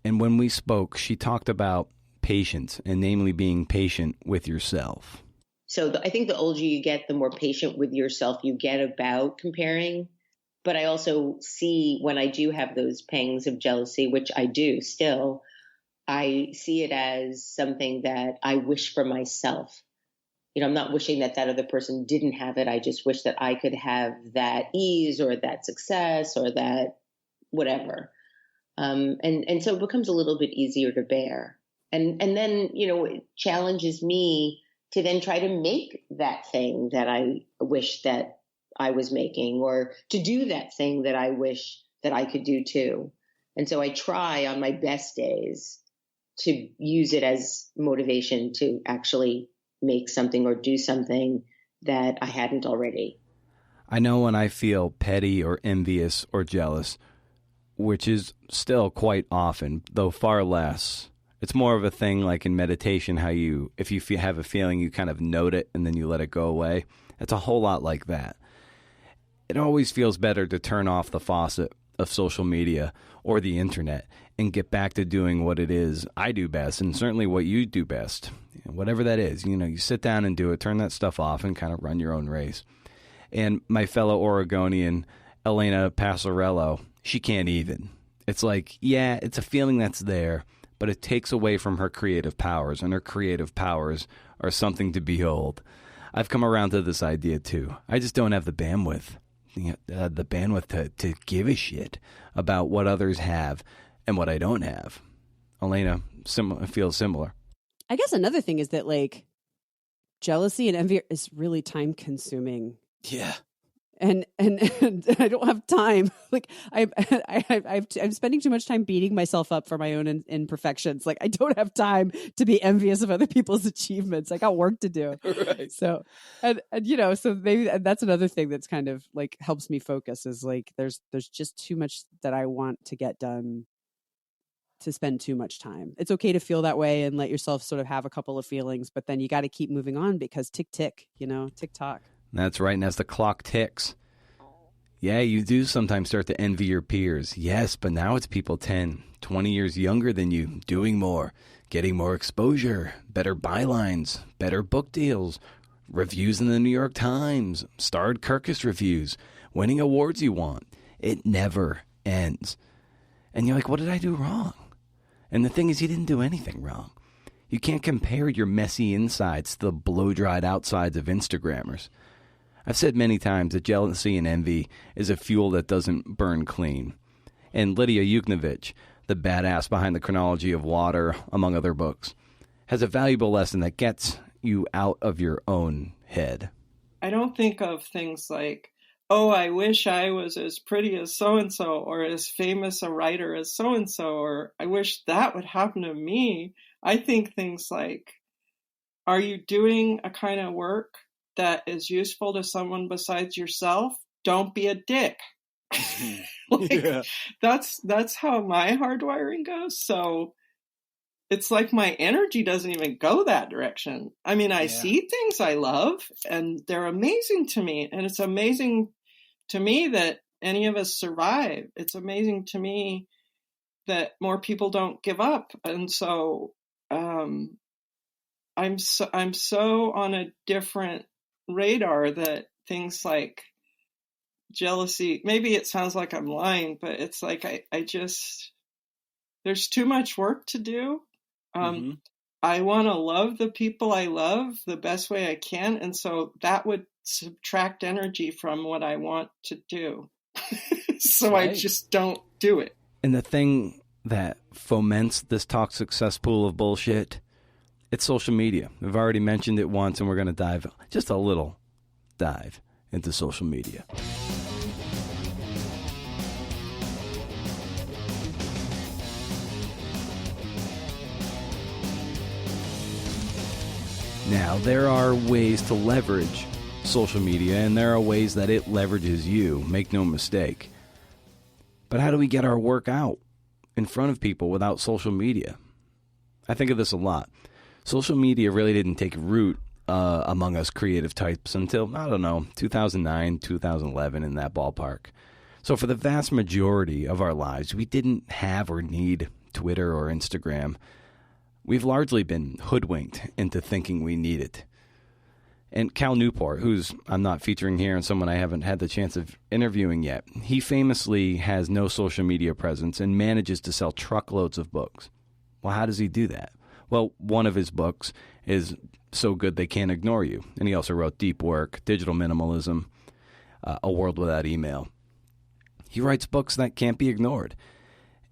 [SPEAKER 1] And when we spoke, she talked about patience, and namely being patient with yourself.
[SPEAKER 19] So I think the older you get, the more patient with yourself you get about comparing. But I also see when I do have those pangs of jealousy, which I do still, I see it as something that I wish for myself. You know, I'm not wishing that that other person didn't have it. I just wish that I could have that ease or that success or that whatever. And so it becomes a little bit easier to bear. And then, you know, it challenges me to then try to make that thing that I wish that I was making, or to do that thing that I wish that I could do too. And so I try on my best days to use it as motivation to actually make something or do something that I hadn't already.
[SPEAKER 1] I know when I feel petty or envious or jealous, which is still quite often, though far less. It's more of a thing like in meditation, how you, if you have a feeling, you kind of note it and then you let it go away. It's a whole lot like that. It always feels better to turn off the faucet of social media or the internet and get back to doing what it is I do best, and certainly what you do best. Whatever that is, you know, you sit down and do it, turn that stuff off and kind of run your own race. And my fellow Oregonian, Elena Passarello, she can't even. It's like, yeah, it's a feeling that's there, but it takes away from her creative powers, and her creative powers are something to behold. I've come around to this idea too. I just don't have the bandwidth. The bandwidth to give a shit about what others have and what I don't have. Elena feels similar.
[SPEAKER 20] I guess another thing is that, like, jealousy and envy is really time consuming.
[SPEAKER 1] Yeah.
[SPEAKER 20] And I don't have time. Like I'm spending too much time beating myself up for my own imperfections. Like I don't have time to be envious of other people's achievements. I got work to do.
[SPEAKER 1] Right.
[SPEAKER 20] So, and you know, so maybe that's another thing that's kind of like helps me focus is like there's just too much that I want to get done to spend too much time. It's okay to feel that way and let yourself sort of have a couple of feelings, but then you got to keep moving on because tick, you know, tick tock.
[SPEAKER 1] That's right, and as the clock ticks, yeah, you do sometimes start to envy your peers. Yes, but now it's people 10, 20 years younger than you, doing more, getting more exposure, better bylines, better book deals, reviews in the New York Times, starred Kirkus reviews, winning awards you want. It never ends. And you're like, what did I do wrong? And the thing is, you didn't do anything wrong. You can't compare your messy insides to the blow-dried outsides of Instagrammers. I've said many times that jealousy and envy is a fuel that doesn't burn clean. And Lydia Yuknovich, the badass behind the Chronology of Water, among other books, has a valuable lesson that gets you out of your own head.
[SPEAKER 21] I don't think of things like, oh, I wish I was as pretty as so-and-so, or as famous a writer as so-and-so, or I wish that would happen to me. I think things like, are you doing a kind of work that is useful to someone besides yourself? Don't be a dick.
[SPEAKER 1] Yeah.
[SPEAKER 21] That's how my hardwiring goes. So it's like my energy doesn't even go that direction. I mean, I see things I love and they're amazing to me. And it's amazing to me that any of us survive. It's amazing to me that more people don't give up. And so I'm so on a different radar that things like jealousy, maybe it sounds like I'm lying, but it's like I just, there's too much work to do. I want to love the people I love the best way I can. And so that would subtract energy from what I want to do. So
[SPEAKER 1] Right.
[SPEAKER 21] I just don't do it.
[SPEAKER 1] And the thing that foments this toxic cesspool of bullshit, it's social media. We've already mentioned it once, and we're going to dive just a little dive into social media. Now, there are ways to leverage social media, and there are ways that it leverages you. Make no mistake. But how do we get our work out in front of people without social media? I think of this a lot. Social media really didn't take root among us creative types until, 2009, 2011, in that ballpark. So for the vast majority of our lives, we didn't have or need Twitter or Instagram. We've largely been hoodwinked into thinking we need it. And Cal Newport, who's I'm not featuring here and someone I haven't had the chance of interviewing yet, he famously has no social media presence and manages to sell truckloads of books. Well, how does he do that? Well, one of his books is So Good They Can't Ignore You. And he also wrote Deep Work, Digital Minimalism, A World Without Email. He writes books that can't be ignored.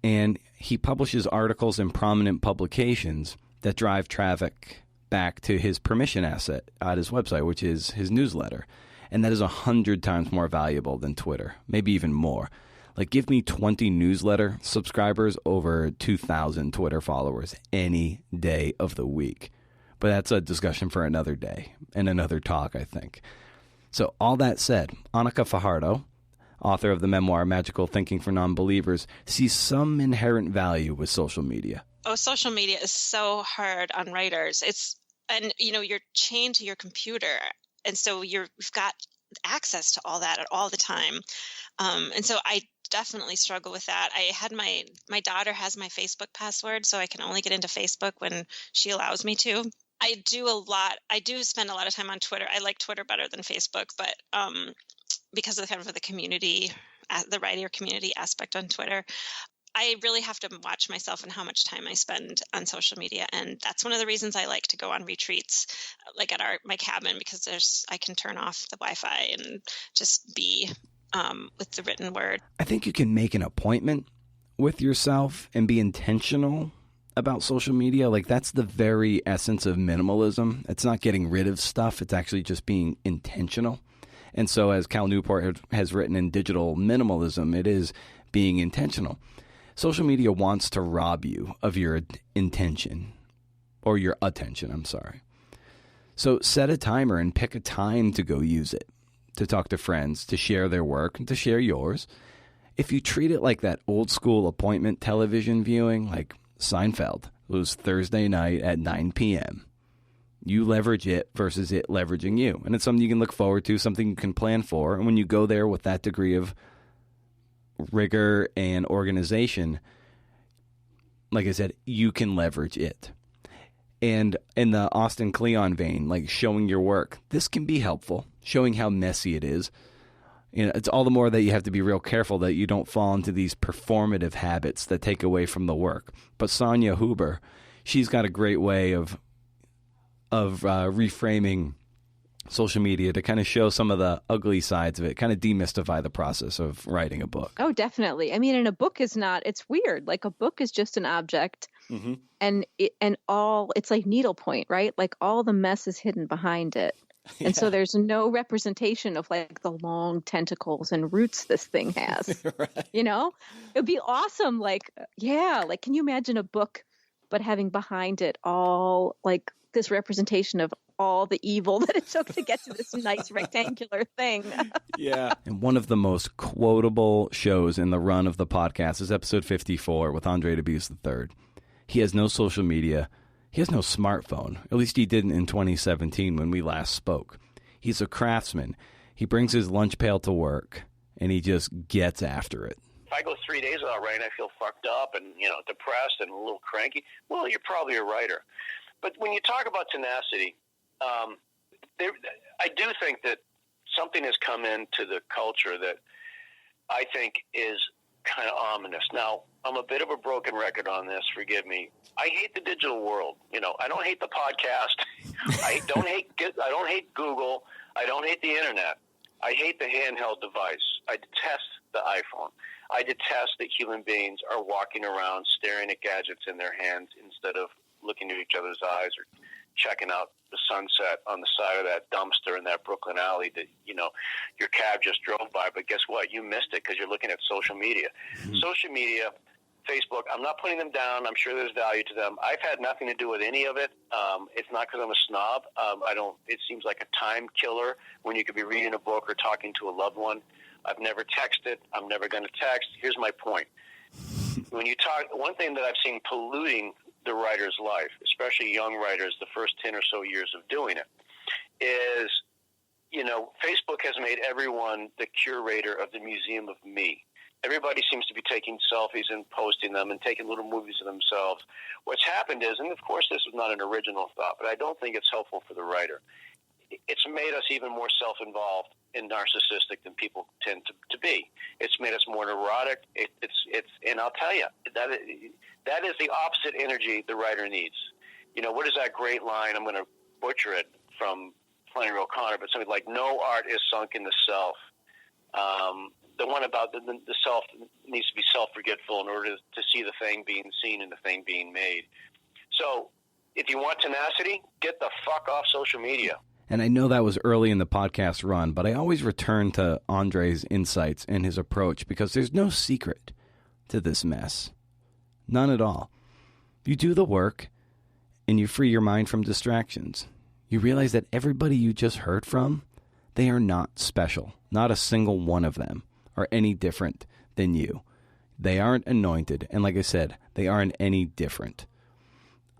[SPEAKER 1] And he publishes articles in prominent publications that drive traffic back to his permission asset at his website, which is his newsletter. And that is 100 times more valuable than Twitter, maybe even more. Like, give me 20 newsletter subscribers over 2,000 Twitter followers any day of the week. But that's a discussion for another day and another talk, I think. So all that said, Annika Fajardo, author of the memoir Magical Thinking for Non-Believers, sees some inherent value with social media.
[SPEAKER 2] Social media is so hard on writers. You're chained to your computer. And so you've got access to all that all the time. And so I definitely struggle with that. I had my daughter has my Facebook password, so I can only get into Facebook when she allows me to. I do spend a lot of time on Twitter. I like Twitter better than Facebook, but because of the community, the writer community aspect on Twitter, I really have to watch myself and how much time I spend on social media. And that's one of the reasons I like to go on retreats, like at my cabin, because I can turn off the Wi-Fi and just be with the written word.
[SPEAKER 1] I think you can make an appointment with yourself and be intentional about social media. Like, that's the very essence of minimalism. It's not getting rid of stuff. It's actually just being intentional. And so, as Cal Newport has written in Digital Minimalism, it is being intentional. Social media wants to rob you of your intention, or your attention, I'm sorry. So set a timer and pick a time to go use it, to talk to friends, to share their work, and to share yours. If you treat it like that old school appointment television viewing, like Seinfeld, it was Thursday night at 9 p.m., you leverage it versus it leveraging you. And it's something you can look forward to, something you can plan for. And when you go there with that degree of rigor and organization, like I said, you can leverage it. And in the Austin Kleon vein, like showing your work, this can be helpful, showing how messy it is. It's all the more that you have to be real careful that you don't fall into these performative habits that take away from the work. But Sonia Huber, she's got a great way of reframing social media to kind of show some of the ugly sides of it, kind of demystify the process of writing a book.
[SPEAKER 22] Oh, definitely. I mean, and a book is not, it's weird. Like, a book is just an object, and it's like needlepoint, right? Like, all the mess is hidden behind it. And so there's no representation of like the long tentacles and roots this thing has.
[SPEAKER 1] Right.
[SPEAKER 22] It'd be awesome. Like, can you imagine a book, but having behind it all like this representation of all the evil that it took to get to this nice rectangular thing.
[SPEAKER 1] Yeah. And one of the most quotable shows in the run of the podcast is episode 54 with Andre Dubus III. He has no social media. He has no smartphone. At least he didn't in 2017 when we last spoke. He's a craftsman. He brings his lunch pail to work, and he just gets after it.
[SPEAKER 23] If I go 3 days without writing, I feel fucked up and, depressed and a little cranky. Well, you're probably a writer. But when you talk about tenacity, I do think that something has come into the culture that I think is kind of ominous. Now, I'm a bit of a broken record on this. Forgive me. I hate the digital world. I don't hate the podcast. I don't hate Google. I don't hate the internet. I hate the handheld device. I detest the iPhone. I detest that human beings are walking around staring at gadgets in their hands instead of looking into each other's eyes or checking out the sunset on the side of that dumpster in that Brooklyn alley that, your cab just drove by. But guess what? You missed it because you're looking at social media. Mm-hmm. Social media, Facebook, I'm not putting them down. I'm sure there's value to them. I've had nothing to do with any of it. It's not because I'm a snob. It seems like a time killer when you could be reading a book or talking to a loved one. I've never texted. I'm never going to text. Here's my point. When you talk, one thing that I've seen polluting the writer's life, especially young writers, the first 10 or so years of doing it, is, Facebook has made everyone the curator of the museum of me. Everybody seems to be taking selfies and posting them and taking little movies of themselves. What's happened is, and of course this is not an original thought, but I don't think it's helpful for the writer. It's made us even more self-involved and narcissistic than people tend to be. It's made us more neurotic. And I'll tell you, that is the opposite energy the writer needs. What is that great line? I'm going to butcher it from Flannery O'Connor, but something like, no art is sunk in the self. The one about the self needs to be self-forgetful in order to see the thing being seen and the thing being made. So if you want tenacity, get the fuck off social media.
[SPEAKER 1] And I know that was early in the podcast run, but I always return to Andre's insights and his approach because there's no secret to this mess. None at all. You do the work and you free your mind from distractions. You realize that everybody you just heard from, they are not special. Not a single one of them are any different than you. They aren't anointed, and like I said, they aren't any different.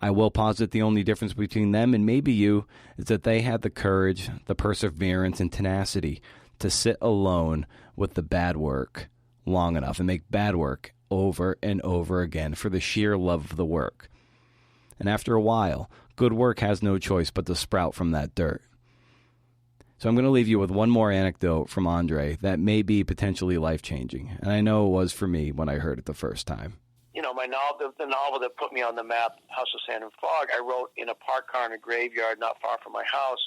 [SPEAKER 1] I will posit the only difference between them and maybe you is that they had the courage, the perseverance, and tenacity to sit alone with the bad work long enough and make bad work over and over again for the sheer love of the work. And after a while, good work has no choice but to sprout from that dirt. So I'm going to leave you with one more anecdote from Andre that may be potentially life-changing. And I know it was for me when I heard it the first time.
[SPEAKER 23] My novel, the novel that put me on the map, House of Sand and Fog, I wrote in a parked car in a graveyard not far from my house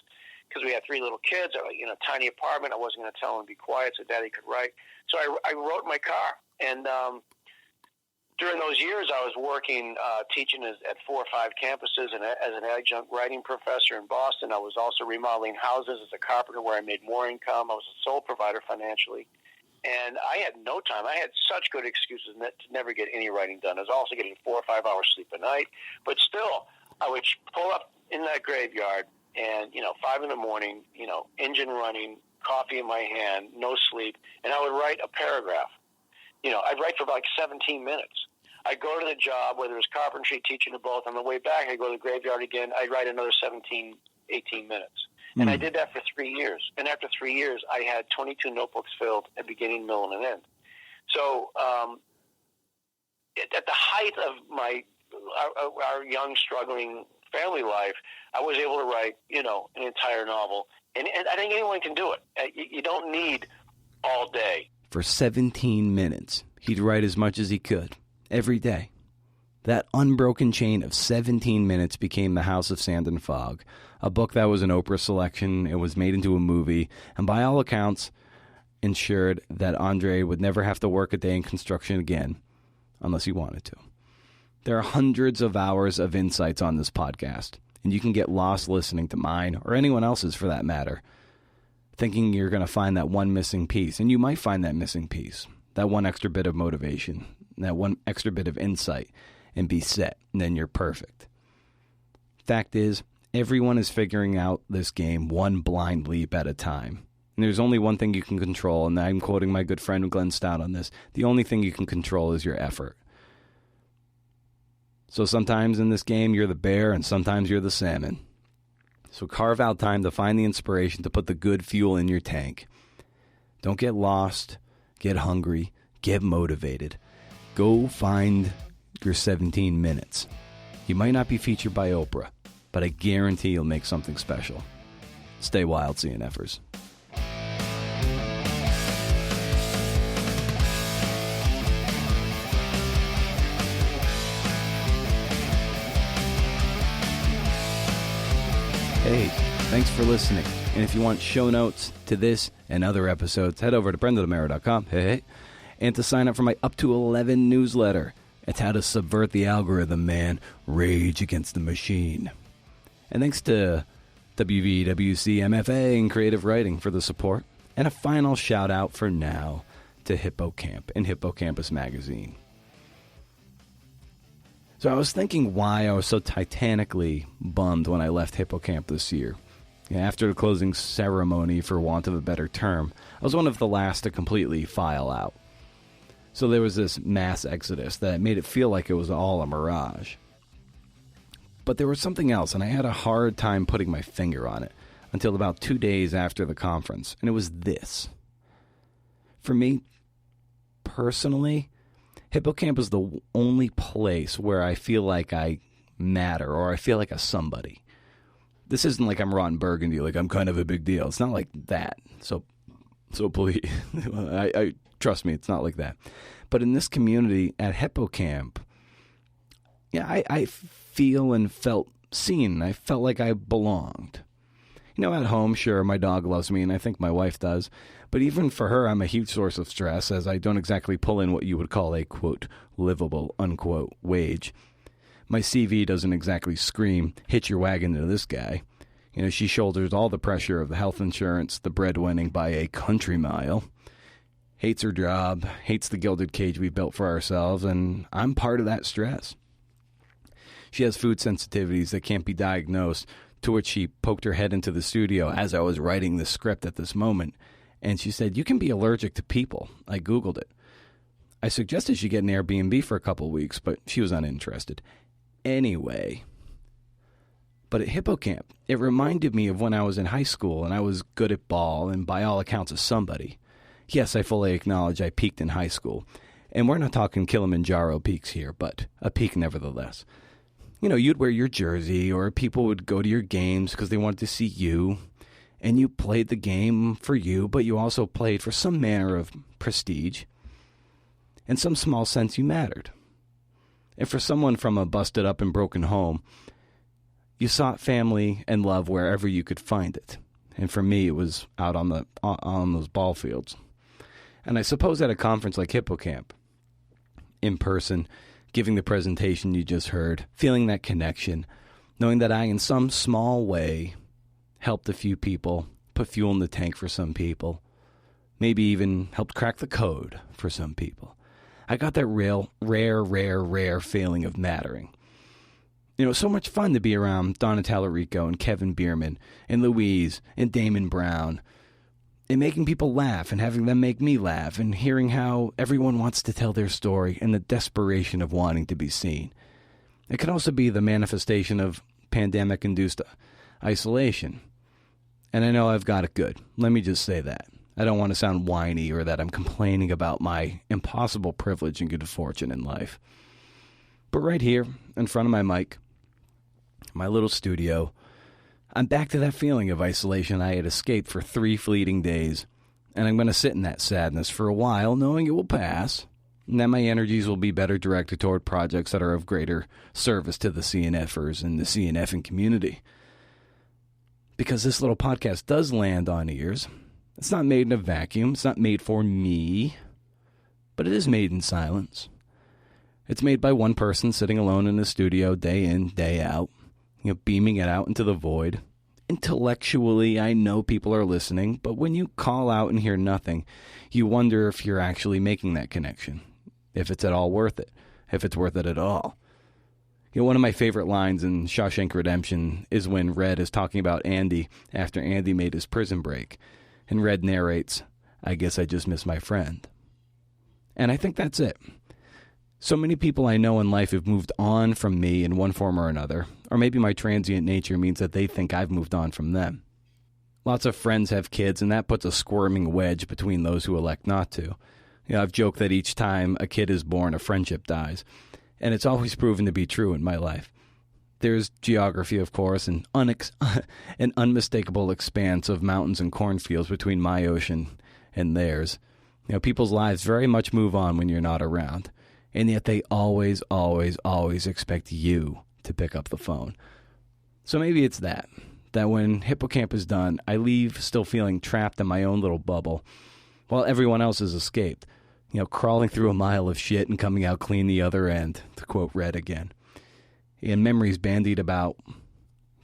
[SPEAKER 23] because we had 3 little kids, in a tiny apartment. I wasn't going to tell them to be quiet so Daddy could write. So I wrote in my car. And during those years, I was working, teaching at 4 or 5 campuses and as an adjunct writing professor in Boston. I was also remodeling houses as a carpenter where I made more income. I was a sole provider financially. And I had no time. I had such good excuses to never get any writing done. I was also getting 4 or 5 hours sleep a night. But still, I would pull up in that graveyard and, 5 in the morning, engine running, coffee in my hand, no sleep, and I would write a paragraph. I'd write for about 17 minutes. I'd go to the job, whether it was carpentry, teaching, or both. On the way back, I'd go to the graveyard again. I'd write another 17, 18 minutes. And I did that for 3 years. And after 3 years, I had 22 notebooks filled at beginning, middle, and end. So at the height of our young, struggling family life, I was able to write, an entire novel. And I think anyone can do it. You don't need all day.
[SPEAKER 1] For 17 minutes, he'd write as much as he could every day. That unbroken chain of 17 minutes became The House of Sand and Fog, a book that was an Oprah selection. It was made into a movie, and by all accounts, ensured that Andre would never have to work a day in construction again, unless he wanted to. There are hundreds of hours of insights on this podcast, and you can get lost listening to mine, or anyone else's for that matter, thinking you're going to find that one missing piece, and you might find that missing piece, that one extra bit of motivation, that one extra bit of insight, and be set, and then you're perfect. Fact is, everyone is figuring out this game one blind leap at a time. And there's only one thing you can control, and I'm quoting my good friend Glenn Stout on this. The only thing you can control is your effort. So sometimes in this game, you're the bear, and sometimes you're the salmon. So carve out time to find the inspiration to put the good fuel in your tank. Don't get lost, get hungry, get motivated. Go find your 17 minutes. You might not be featured by Oprah, but I guarantee you'll make something special. Stay wild, CNFers. Thanks for listening. And if you want show notes to this and other episodes, head over to brendalemaro.com. Hey. And to sign up for my Up to 11 newsletter. It's how to subvert the algorithm, man. Rage against the machine. And thanks to WVWC MFA and Creative Writing for the support. And a final shout out for now to Hippocamp and Hippocampus Magazine. So I was thinking why I was so titanically bummed when I left Hippocamp this year. After the closing ceremony, for want of a better term, I was one of the last to completely file out. So there was this mass exodus that made it feel like it was all a mirage. But there was something else, and I had a hard time putting my finger on it until about 2 days after the conference, and it was this. For me, personally, Hippocamp is the only place where I feel like I matter, or I feel like a somebody. This isn't like I'm Ron Burgundy, like I'm kind of a big deal. It's not like that. So please, I trust me, it's not like that. But in this community at Hippocamp, I feel and felt seen. I felt like I belonged. At home, sure, my dog loves me, and I think my wife does. But even for her, I'm a huge source of stress, as I don't exactly pull in what you would call a, quote, livable, unquote, wage. My CV doesn't exactly scream, hitch your wagon to this guy. She shoulders all the pressure of the health insurance, the breadwinning by a country mile. Hates her job, hates the gilded cage we built for ourselves, and I'm part of that stress. She has food sensitivities that can't be diagnosed, to which she poked her head into the studio as I was writing the script at this moment, and she said, "You can be allergic to people." I Googled it. I suggested she get an Airbnb for a couple weeks, but she was uninterested. Anyway, but at Hippocamp, it reminded me of when I was in high school and I was good at ball and by all accounts a somebody. Yes, I fully acknowledge I peaked in high school. And we're not talking Kilimanjaro peaks here, but a peak nevertheless. You'd wear your jersey, or people would go to your games because they wanted to see you. And you played the game for you, but you also played for some manner of prestige. In some small sense, you mattered. And for someone from a busted up and broken home, you sought family and love wherever you could find it. And for me, it was out on those ball fields. And I suppose at a conference like Hippocamp, in person, giving the presentation you just heard, feeling that connection, knowing that I, in some small way, helped a few people, put fuel in the tank for some people, maybe even helped crack the code for some people. I got that rare feeling of mattering. So much fun to be around Donna Tallarico and Kevin Bierman and Louise and Damon Brown, and making people laugh and having them make me laugh, and hearing how everyone wants to tell their story and the desperation of wanting to be seen. It can also be the manifestation of pandemic-induced isolation. And I know I've got it good. Let me just say that. I don't want to sound whiny or that I'm complaining about my impossible privilege and good fortune in life. But right here, in front of my mic, my little studio, I'm back to that feeling of isolation I had escaped for 3 fleeting days, and I'm going to sit in that sadness for a while, knowing it will pass, and that my energies will be better directed toward projects that are of greater service to the CNFers and the CNFing community. Because this little podcast does land on ears. It's not made in a vacuum. It's not made for me, but it is made in silence. It's made by one person sitting alone in the studio day in, day out, beaming it out into the void. Intellectually, I know people are listening, but when you call out and hear nothing, you wonder if you're actually making that connection, if it's at all worth it, if it's worth it at all. One of my favorite lines in Shawshank Redemption is when Red is talking about Andy after Andy made his prison break, and Red narrates, "I guess I just miss my friend." And I think that's it. So many people I know in life have moved on from me in one form or another, or maybe my transient nature means that they think I've moved on from them. Lots of friends have kids, and that puts a squirming wedge between those who elect not to. I've joked that each time a kid is born, a friendship dies, and it's always proven to be true in my life. There's geography, of course, and an unmistakable expanse of mountains and cornfields between my ocean and theirs. People's lives very much move on when you're not around. And yet they always, always, always expect you to pick up the phone. So maybe it's that. that when Hippocamp is done, I leave still feeling trapped in my own little bubble, while everyone else has escaped, crawling through a mile of shit and coming out clean the other end, to quote Red again. And memories bandied about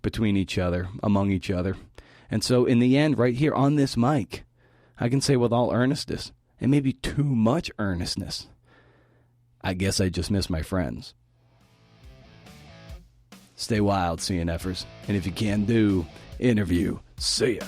[SPEAKER 1] between each other, among each other. And so in the end, right here on this mic, I can say with all earnestness, and maybe too much earnestness, I guess I just miss my friends. Stay wild, CNFers. And if you can do, interview. See ya.